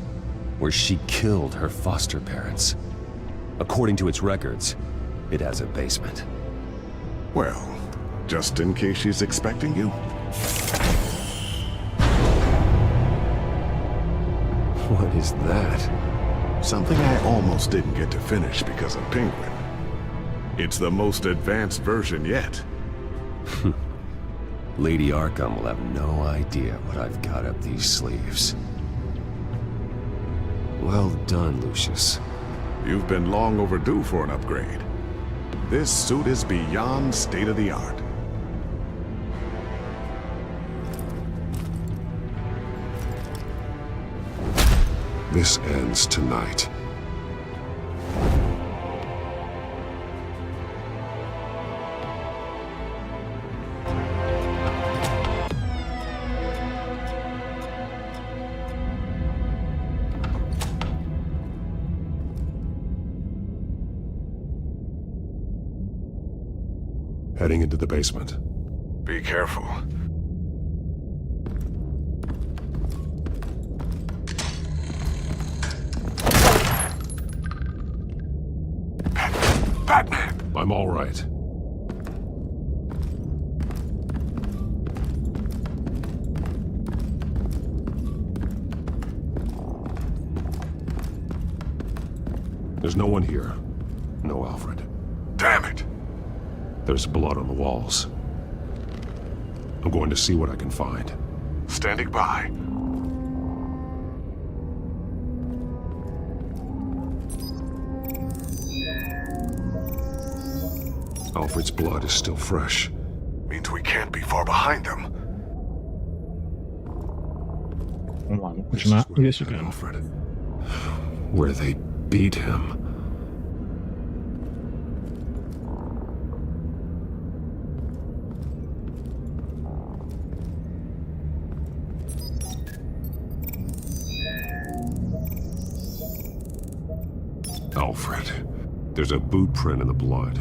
where she killed her foster parents. According to its records, it has a basement. Well, just in case she's expecting you. What is that? Something I almost didn't get to finish because of Penguin. It's the most advanced version yet. Lady Arkham will have no idea what I've got up these sleeves. Well done, Lucius. You've been long overdue for an upgrade. This suit is beyond state-of-the-art. This ends tonight. Heading into the basement. Be careful. Batman! I'm all right. There's no one here. No Alfred. Damn it! There's blood on the walls. I'm going to see what I can find. Standing by. Alfred's blood is still fresh. Means we can't be far behind them. Vamos lá, vamos continuar investigando. Alfred. Where they beat him. Alfred. There's a boot print in the blood.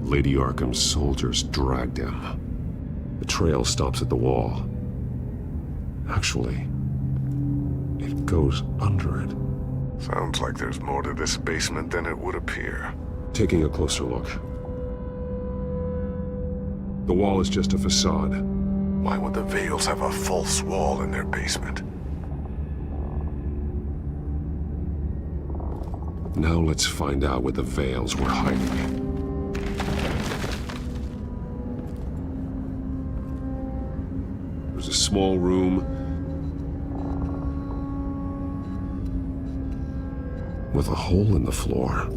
Lady Arkham's soldiers dragged him. The trail stops at the wall. Actually, it goes under it. Sounds like there's more to this basement than it would appear. Taking a closer look. The wall is just a facade. Why would the Vales have a false wall in their basement? Now let's find out where the Vales were hiding. There's a small room with a hole in the floor.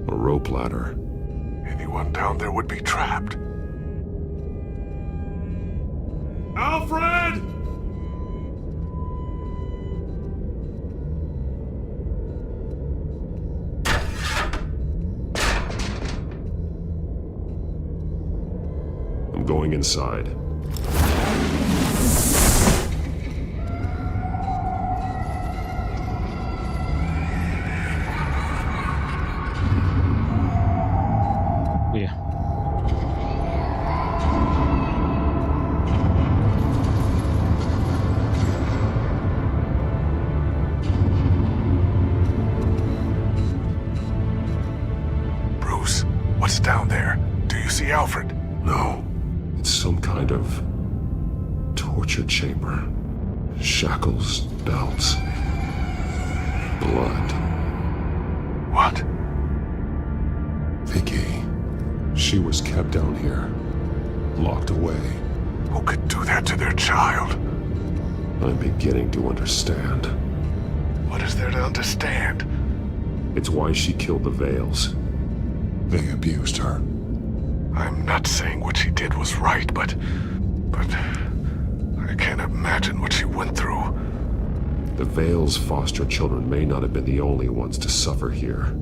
A rope ladder. Anyone down there would be trapped. Alfred! I'm going inside. Yeah. Bruce, what's down there? Do you see Alfred? No. It's some kind of torture chamber. Shackles, belts, blood. What? Vicky. She was kept down here, locked away. Who could do that to their child? I'm beginning to understand. What is there to understand? It's why she killed the Vales. They abused her. I'm not saying what she did was right, but I can't imagine what she went through. The Vales' foster children may not have been the only ones to suffer here.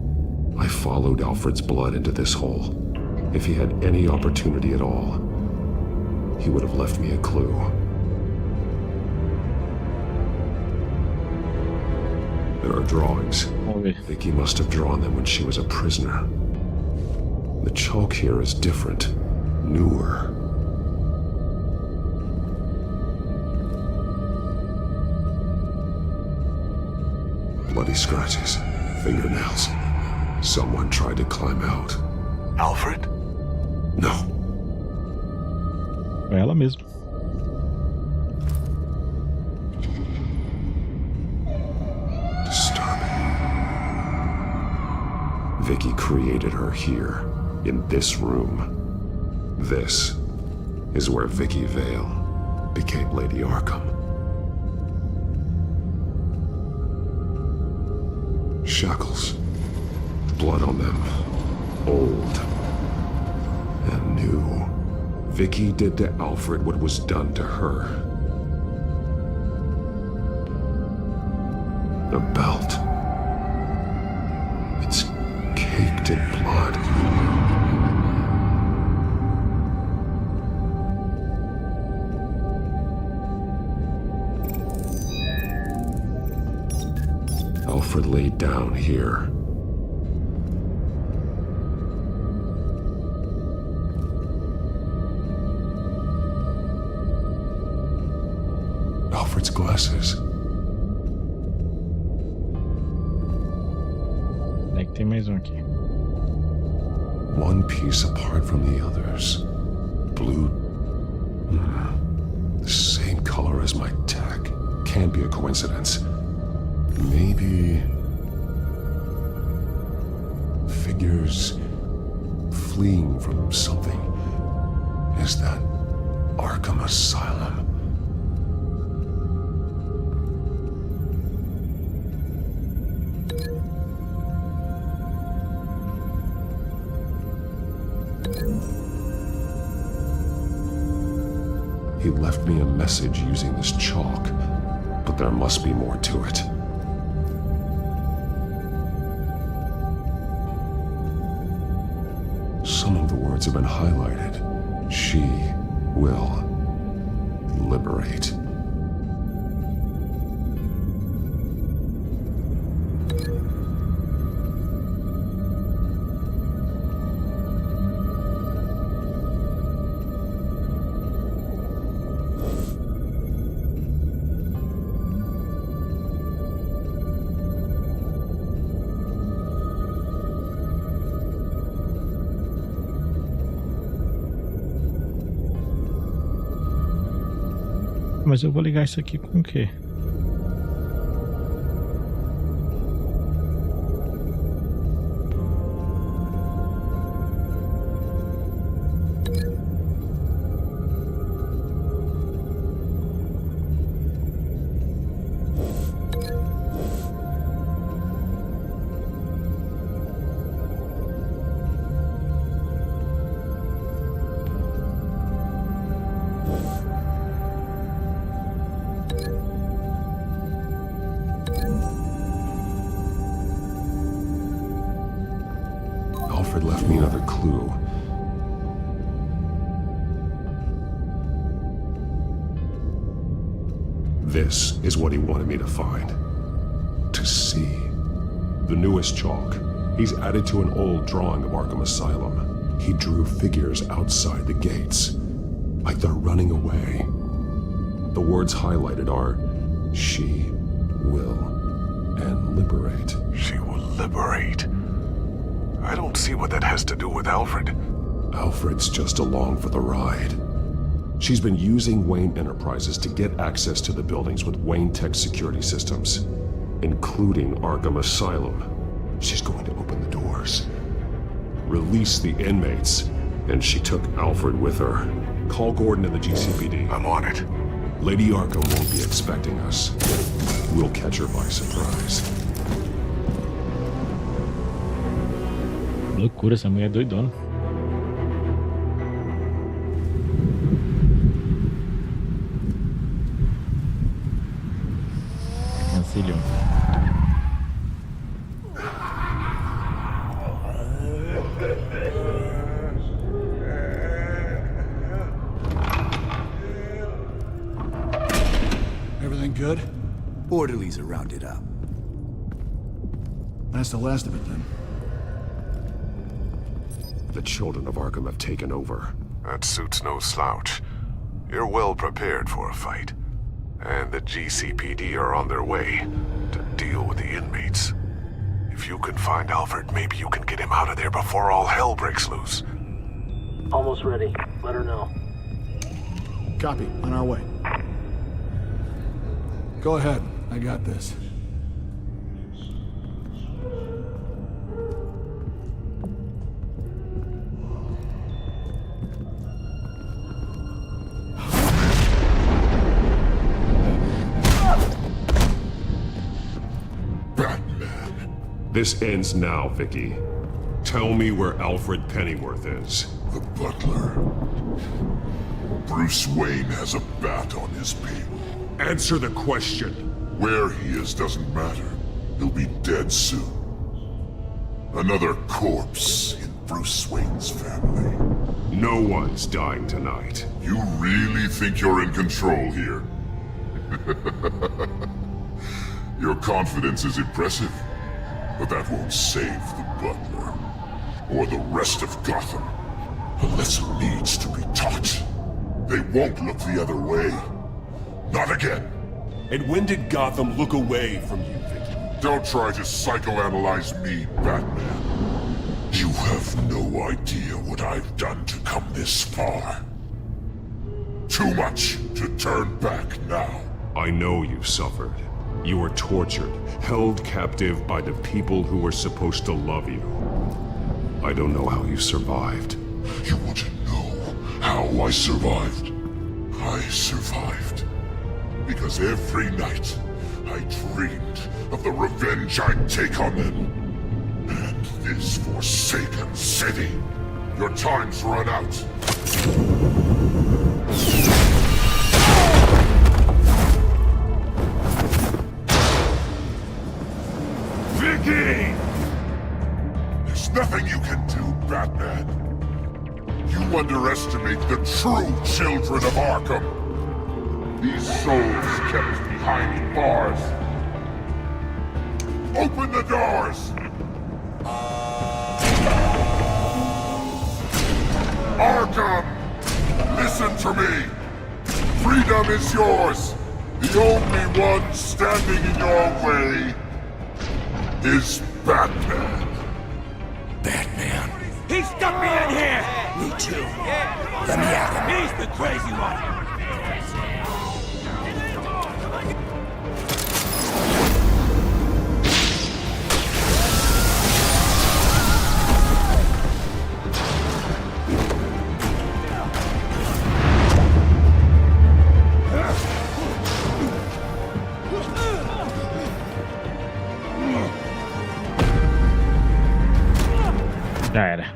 I followed Alfred's blood into this hole. If he had any opportunity at all, he would have left me a clue. There are drawings. Vicky must have drawn them when she was a prisoner. The chalk here is different, newer. Bloody scratches, fingernails. Someone tried to climb out. Alfred? No. É ela mesma. Disturbing. Vicky created her here, in this room. This is where Vicky Vale became Lady Arkham. Shackles. Blood on them. Old. And new. Vicky did to Alfred what was done to her. A belt. It's caked in blood. Alfred laid down here. Alfred's glasses. É que tem mais um aqui. One piece apart from the others. Blue. The same color as my tech. Can't be a coincidence. Maybe figures fleeing from something. Is that Arkham Asylum? He left me a message using this chalk, but there must be more to it. Some of the words have been highlighted. She will liberate. Mas eu vou ligar isso aqui com o quê? This is what he wanted me to find. To see. The newest chalk. He's added to an old drawing of Arkham Asylum. He drew figures outside the gates. Like they're running away. The words highlighted are, she will, and liberate. She will liberate. I don't see what that has to do with Alfred. Alfred's just along for the ride. She's been using Wayne Enterprises to get access to the buildings with Wayne Tech security systems, including Arkham Asylum. She's going to open the doors, release the inmates, and she took Alfred with her. Call Gordon and the GCPD. I'm on it. Lady Arkham won't be expecting us. We'll catch her by surprise. Loucura, essa mulher é doidona. Cancilhão. Everything good? Orderlies are rounded up. That's the last of it, then. The children of Arkham have taken over. That suit's no slouch. You're well prepared for a fight. And the GCPD are on their way to deal with the inmates. If you can find Alfred, maybe you can get him out of there before all hell breaks loose. Almost ready. Let her know. Copy. On our way. Go ahead. I got this. This ends now, Vicky. Tell me where Alfred Pennyworth is. The butler. Bruce Wayne has a bat on his payroll. Answer the question. Where he is doesn't matter. He'll be dead soon. Another corpse in Bruce Wayne's family. No one's dying tonight. You really think you're in control here? Your confidence is impressive, but that won't save the butler, or the rest of Gotham. A lesson needs to be taught. They won't look the other way. Not again. And when did Gotham look away from you, Vicky? Don't try to psychoanalyze me, Batman. You have no idea what I've done to come this far. Too much to turn back now. I know you suffered. You were tortured, held captive by the people who were supposed to love you. I don't know how you survived. You want to know how I survived? I survived because every night I dreamed of the revenge I'd take on them. And this forsaken city. Your time's run out. Vicky! There's nothing you can do, Batman. You underestimate the true children of Arkham. These souls kept behind bars. Open the doors! Arkham! Listen to me! Freedom is yours! The only one standing in your way is Batman. Batman. He stuck me in here! Me too. Let me at him. He's the crazy one. Já era.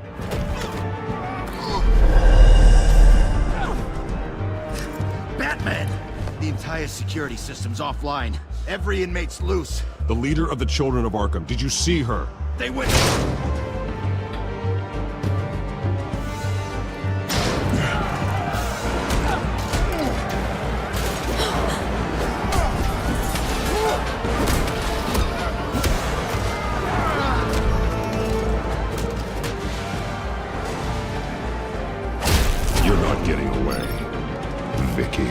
Batman! The entire security system's offline. Every inmate's loose. The leader of the children of Arkham. Did you see her? They went... You're not getting away, Vicky.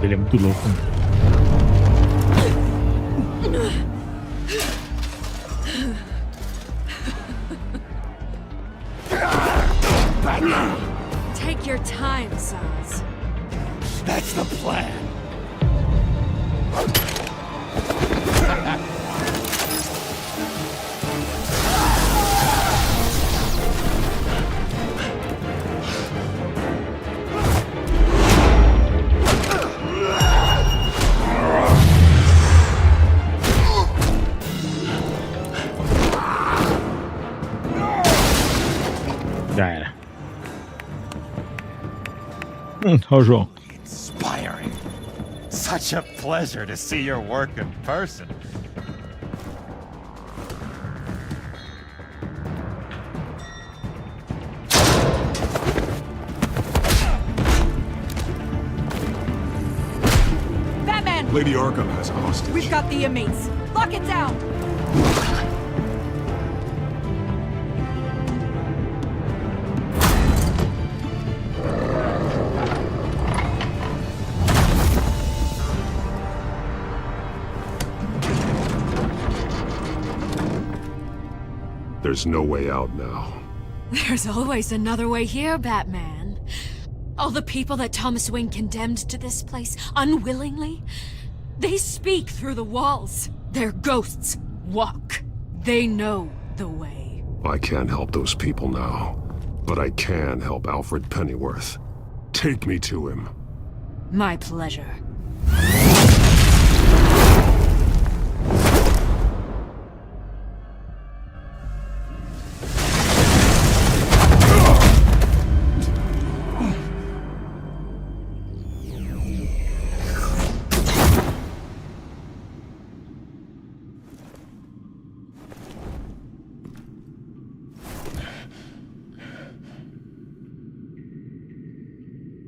Ele é muito louco. Take your time, Saz. That's the plan. Já era. Ó, João. Inspiring. Such a pleasure to see your work in person. Batman! Lady Arkham has a hostage. We've got the inmates. Lock it down! There's no way out now. There's always another way here, Batman. All the people that Thomas Wayne condemned to this place unwillingly, they speak through the walls. Their ghosts walk. They know the way. I can't help those people now, but I can help Alfred Pennyworth. Take me to him. My pleasure.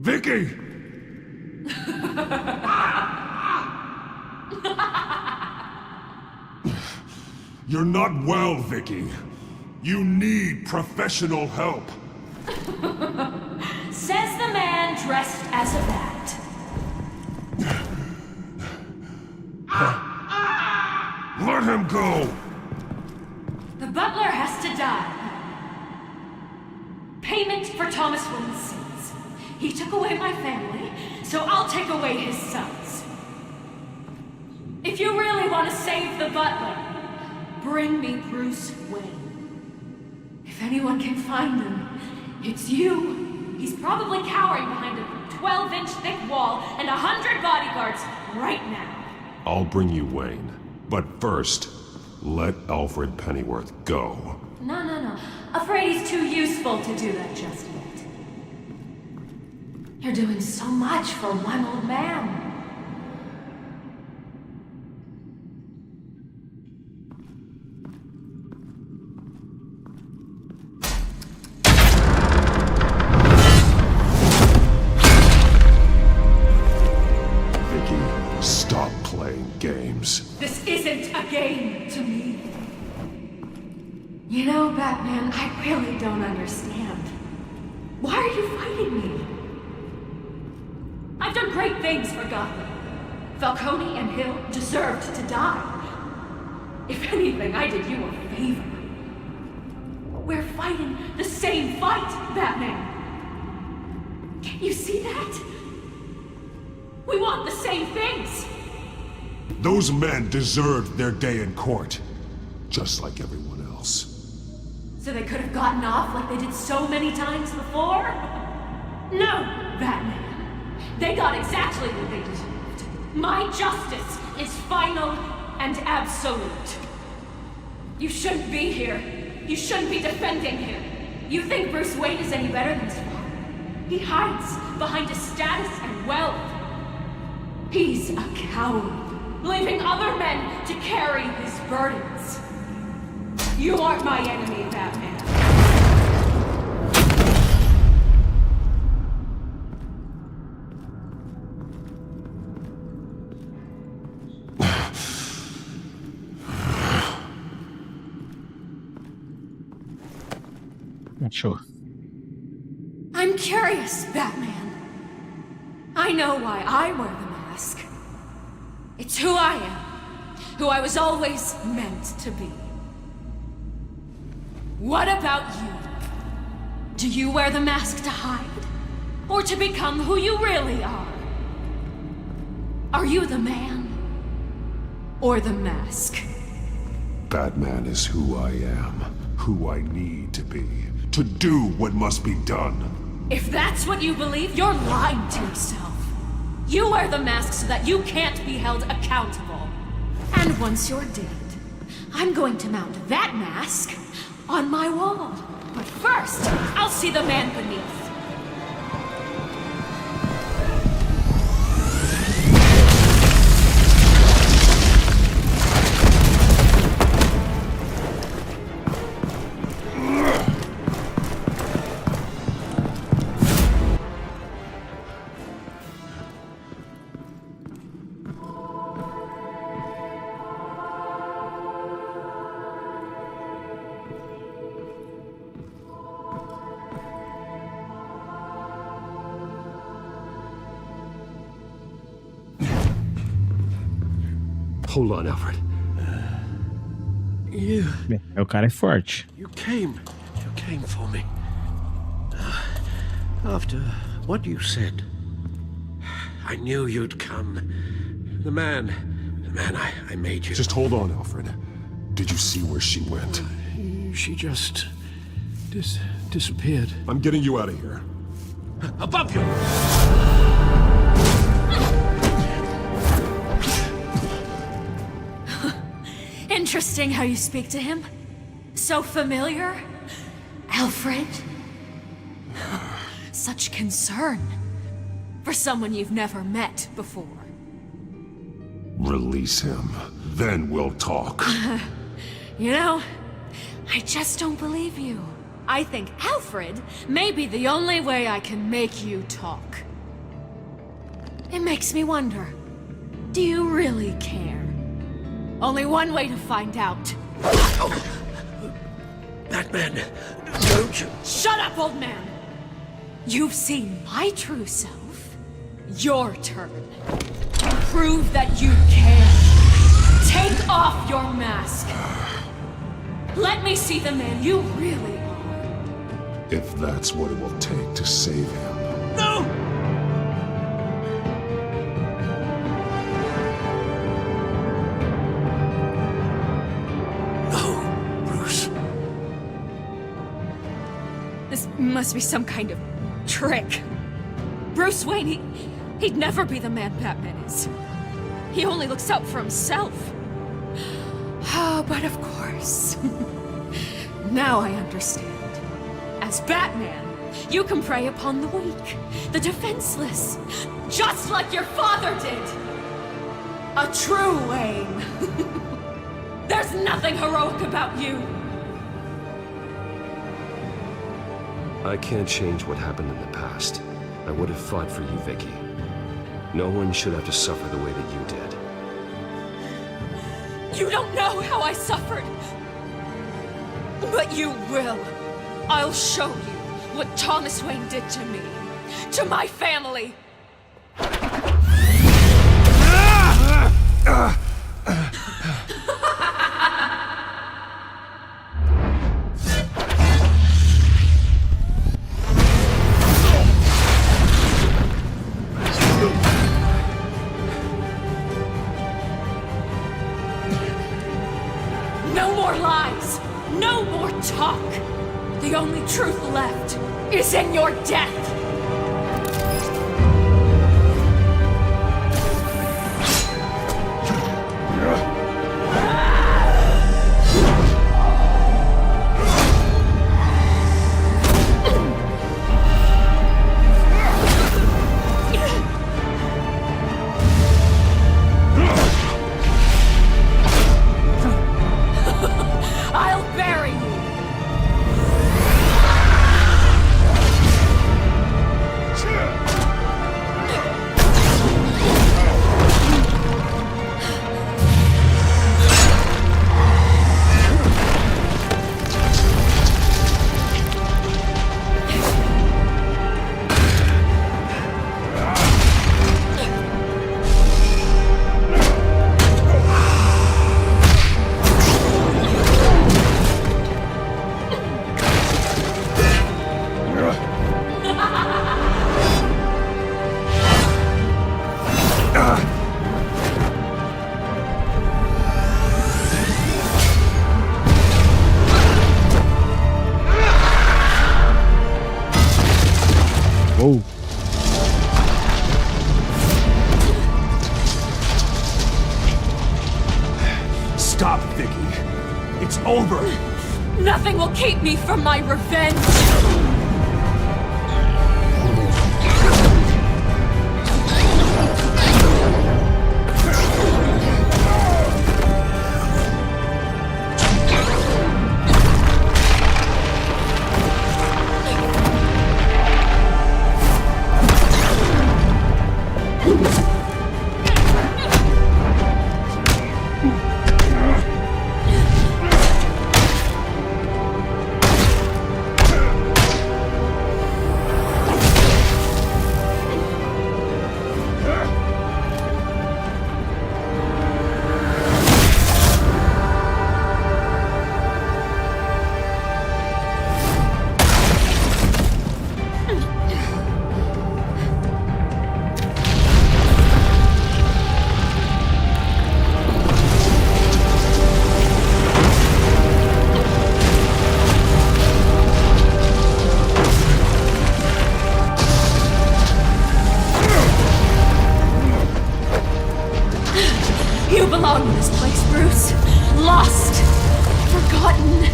Vicky! You're not well, Vicky. You need professional help. Says the man dressed as a bat. Let him go! The butler has to die. Payment for Thomas Wayne's sins. He took away my family, so I'll take away his sons. If you really want to save the butler, bring me Bruce Wayne. If anyone can find him, it's you. He's probably cowering behind a 12-inch thick wall and 100 bodyguards right now. I'll bring you Wayne. But first, let Alfred Pennyworth go. No. Afraid he's too useful to do that just yet. You're doing so much for one old man. Vicky, stop playing games. This isn't a game to me. You know, Batman, I really don't understand. Why are you fighting me? I've done great things for Gotham. Falcone and Hill deserved to die. If anything, I did you a favor. We're fighting the same fight, Batman. Can't you see that? We want the same things. Those men deserved their day in court, just like everyone else. So they could have gotten off like they did so many times before? No, Batman. They got exactly what they deserved. My justice is final and absolute. You shouldn't be here. You shouldn't be defending him. You think Bruce Wayne is any better than his father? He hides behind his status and wealth. He's a coward, leaving other men to carry his burdens. You aren't my enemy, Batman. Not sure. I'm curious, Batman. I know why I wear the mask. It's who I am, who I was always meant to be. What about you? Do you wear the mask to hide? Or to become who you really are? Are you the man? Or the mask? Batman is who I am, who I need to be, to do what must be done. If that's what you believe, you're lying to yourself. You wear the mask so that you can't be held accountable. And once you're dead, I'm going to mount that mask on my wall. But first, I'll see the man beneath. Hold on, Alfred. O cara é forte. You came for me. After what you said, I knew you'd come. The man I made you. Just hold on, Alfred. Did you see where she went? She just disappeared. I'm getting you out of here. Above you! Interesting how you speak to him. So familiar. Alfred. Such concern. For someone you've never met before. Release him. Then we'll talk. You know, I just don't believe you. I think Alfred may be the only way I can make you talk. It makes me wonder, do you really care? Only one way to find out. Batman, don't you... Shut up, old man! You've seen my true self. Your turn. Prove that you care. Take off your mask. Let me see the man you really are. If that's what it will take to save him. No! This must be some kind of trick. Bruce Wayne, he'd never be the man Batman is. He only looks out for himself. Oh, but of course. Now I understand. As Batman, you can prey upon the weak, the defenseless, just like your father did. A true Wayne. There's nothing heroic about you. I can't change what happened in the past. I would have fought for you, Vicky. No one should have to suffer the way that you did. You don't know how I suffered. But you will. I'll show you what Thomas Wayne did to me, to my family. No more lies. No more talk. The only truth left is in your death. I'll bury you. Whoa. Stop, Vicky. It's over. Nothing will keep me from my revenge. You belong in this place, Bruce. Lost, forgotten,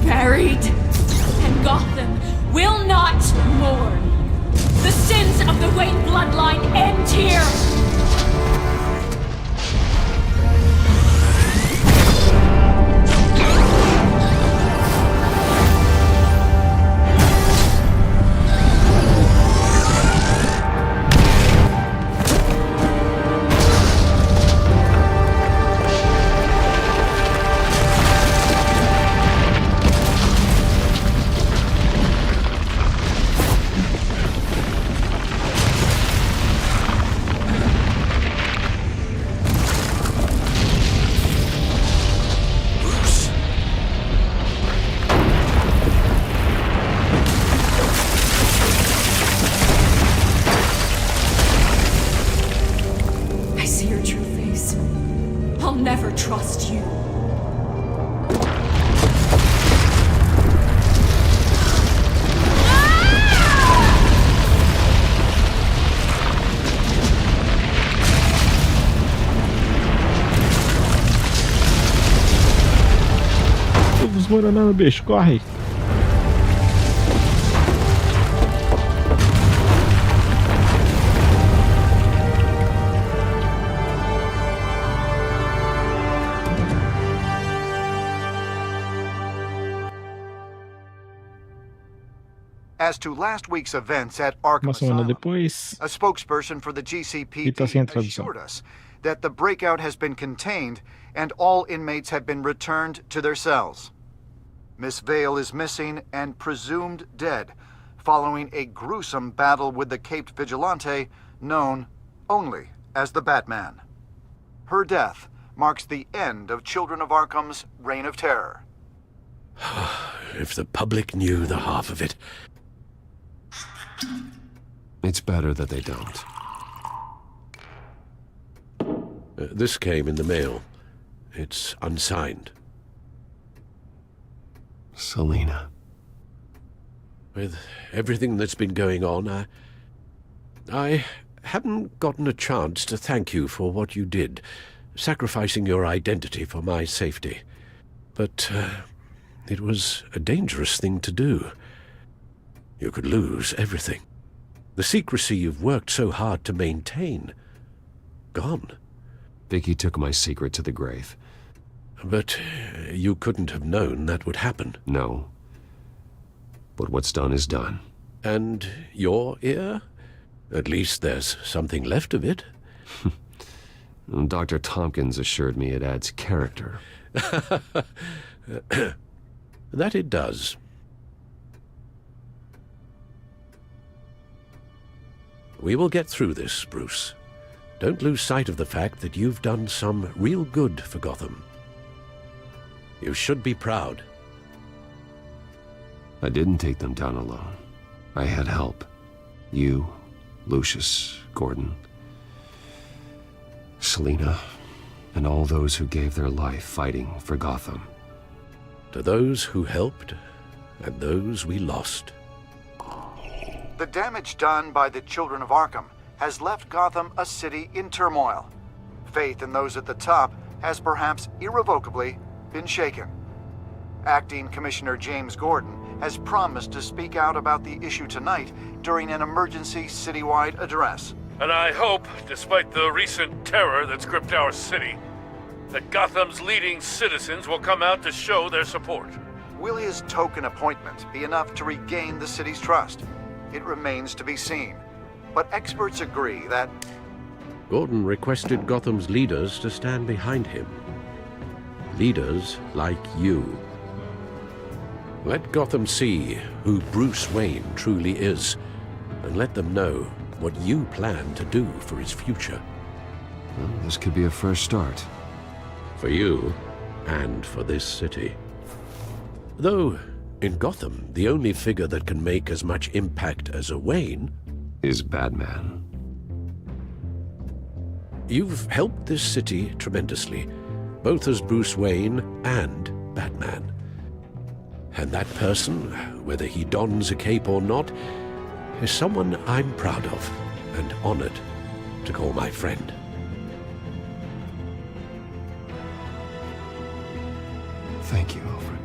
buried. And Gotham will not mourn. The sins of the Wayne bloodline end here. Never trust you. não, bicho, corre. As to last week's events at Arkham Uma semana Asylum, depois, a spokesperson for the e GCPD tá sem a tradução. assured us that the breakout has been contained and all inmates have been returned to their cells. Miss Vale is missing and presumed dead, following a gruesome battle with the caped vigilante known only as the Batman. Her death marks the end of Children of Arkham's reign of terror. If the public knew the half of it. It's better that they don't. This came in the mail. It's unsigned. Selina. With everything that's been going on, I haven't gotten a chance to thank you for what you did, sacrificing your identity for my safety. But it was a dangerous thing to do. You could lose everything. The secrecy you've worked so hard to maintain. Gone. Vicky took my secret to the grave. But you couldn't have known that would happen. No. But what's done is done. And your ear? At least there's something left of it. Dr. Tompkins assured me it adds character. That it does. We will get through this, Bruce. Don't lose sight of the fact that you've done some real good for Gotham. You should be proud. I didn't take them down alone. I had help. You, Lucius, Gordon, Selina, and all those who gave their life fighting for Gotham. To those who helped, and those we lost. The damage done by the Children of Arkham has left Gotham a city in turmoil. Faith in those at the top has perhaps irrevocably been shaken. Acting Commissioner James Gordon has promised to speak out about the issue tonight during an emergency citywide address. And I hope, despite the recent terror that's gripped our city, that Gotham's leading citizens will come out to show their support. Will his token appointment be enough to regain the city's trust? It remains to be seen. But experts agree that Gordon requested Gotham's leaders to stand behind him. Leaders like you. Let Gotham see who Bruce Wayne truly is, and let them know what you plan to do for his future. Well, this could be a first start. For you, and for this city. Though, in Gotham, the only figure that can make as much impact as a Wayne is Batman. You've helped this city tremendously, both as Bruce Wayne and Batman. And that person, whether he dons a cape or not, is someone I'm proud of and honored to call my friend. Thank you, Alfred.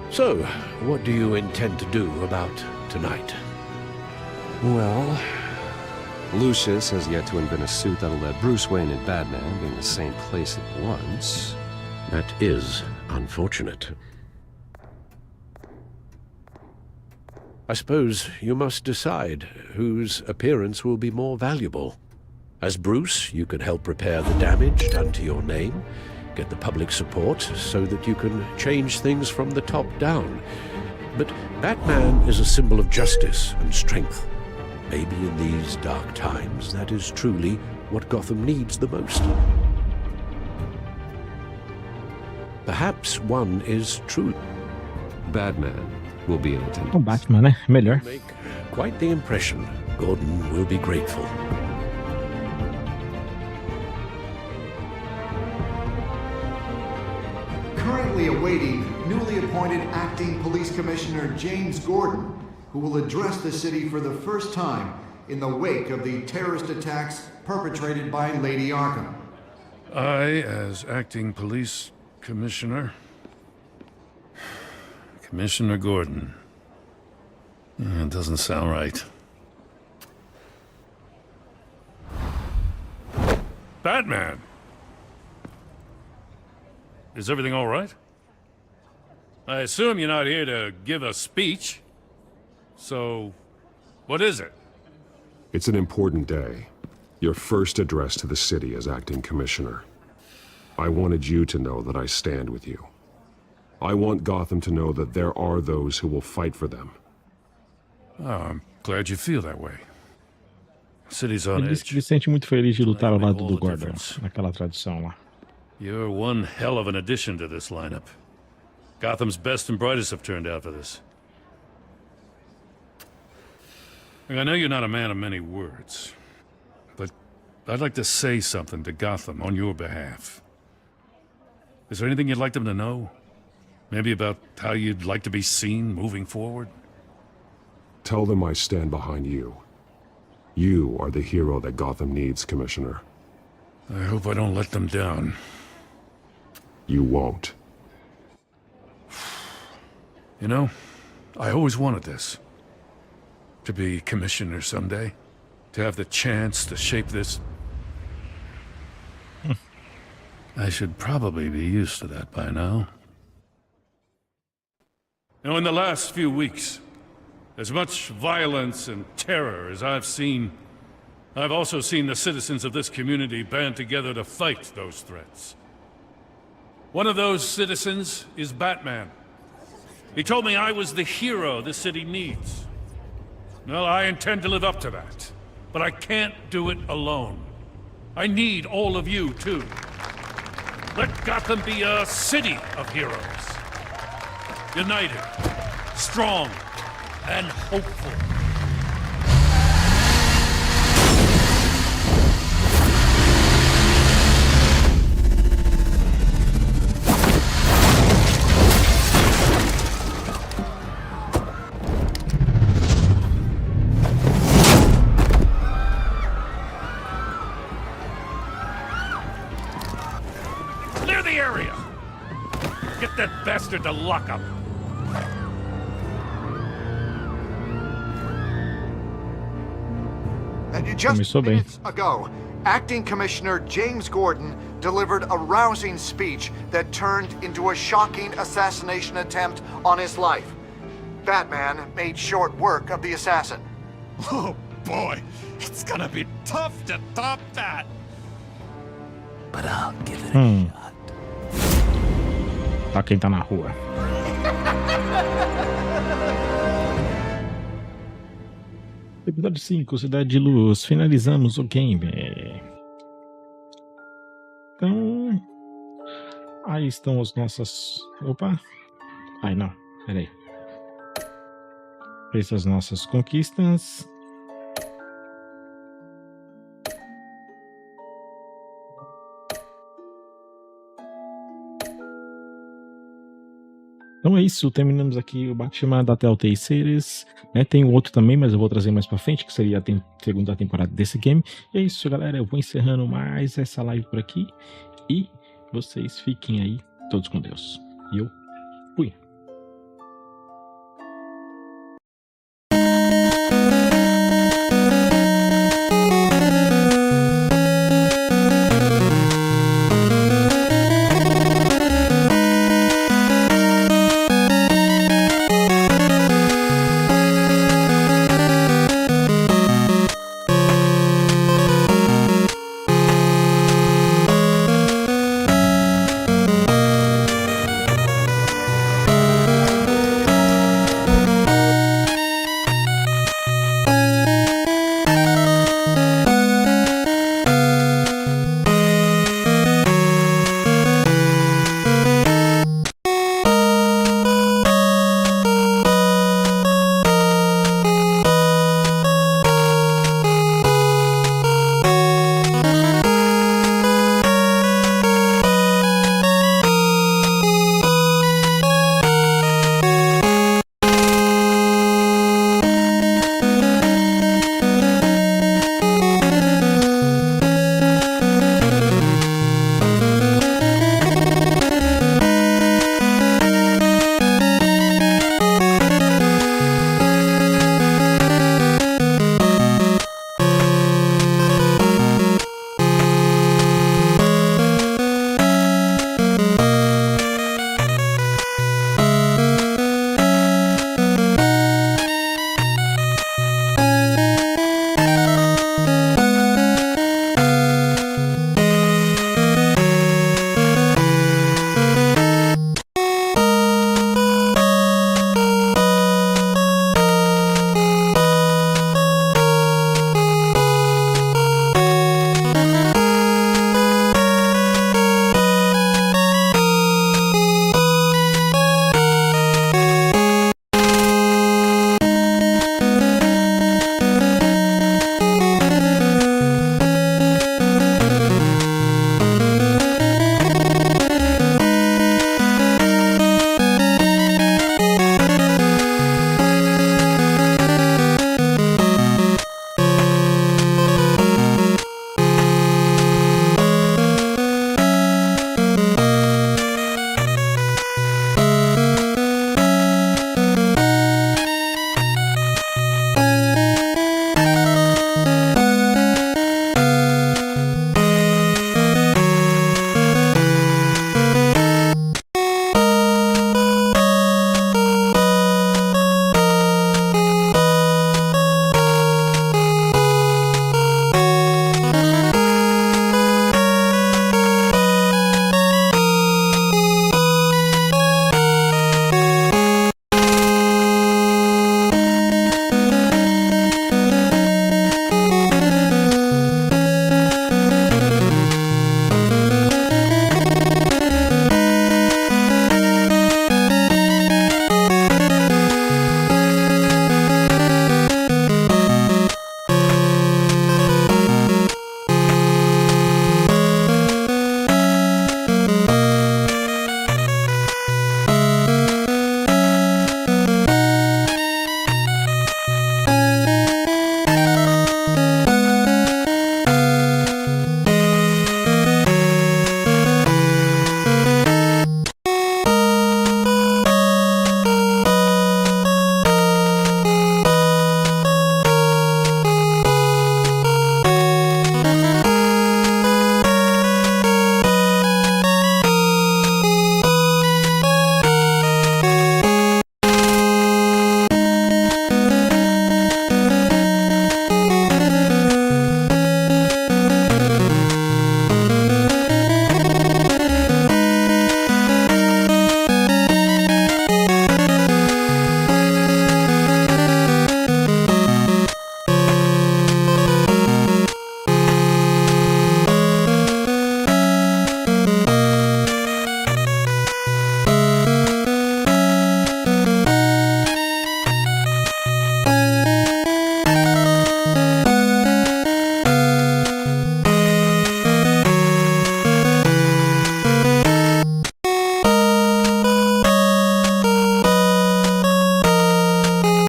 So, what do you intend to do about tonight? Well, Lucius has yet to invent a suit that'll let Bruce Wayne and Batman be in the same place at once. That is unfortunate. I suppose you must decide whose appearance will be more valuable. As Bruce, you can help repair the damage done to your name, get the public support so that you can change things from the top down. But Batman is a symbol of justice and strength. Maybe in these dark times, that is truly what Gotham needs the most. Perhaps one is true. Batman will be in attendance. O Batman, né? Melhor. Make quite the impression. Gordon will be grateful. currently awaiting newly appointed Acting Police Commissioner James Gordon, who will address the city for the first time in the wake of the terrorist attacks perpetrated by Lady Arkham. I, as acting police commissioner... Commissioner Gordon. It doesn't sound right. Batman! Is everything all right? I assume you're not here to give a speech. So, what is it? It's an important day. Your first address to the city as acting commissioner. I wanted you to know that I stand with you. I want Gotham to know that there are those who will fight for them. Oh, I'm glad you feel that way. City's on Ele disse edge. que ele se sente muito feliz de lutar ao lado do Gordon, naquela tradição lá. You're one hell of an addition to this lineup. Gotham's best and brightest have turned out for this. I know you're not a man of many words, but I'd like to say something to Gotham on your behalf. Is there anything you'd like them to know? Maybe about how you'd like to be seen moving forward? Tell them I stand behind you. You are the hero that Gotham needs, Commissioner. I hope I don't let them down. You won't. You know, I always wanted this. To be commissioner someday. To have the chance to shape this. I should probably be used to that by now. Now, in the last few weeks, as much violence and terror as I've seen, I've also seen the citizens of this community band together to fight those threats. One of those citizens is Batman. He told me I was the hero this city needs. Well, I intend to live up to that. But I can't do it alone. I need all of you, too. Let Gotham be a city of heroes. United, strong, and hopeful. Clear the area! Get that bastard to lock up! Just minutes ago, Acting Commissioner James Gordon delivered a rousing speech that turned into a shocking assassination attempt on his life. Batman made short work of the assassin. Oh boy, it's gonna be tough to top that. But I'll give it a shot. Tá quem tá na rua. Episódio 5, Cidade de Luz. Finalizamos o game. Então... aí estão as nossas... opa! Ai, não. Peraí. Essas nossas conquistas. Então é isso, terminamos aqui o Batman da Telltale Series, né? Tem um outro também, mas eu vou trazer mais pra frente, que seria a segunda temporada desse game. E é isso, galera, eu vou encerrando mais essa live por aqui, e vocês fiquem aí todos com Deus. E eu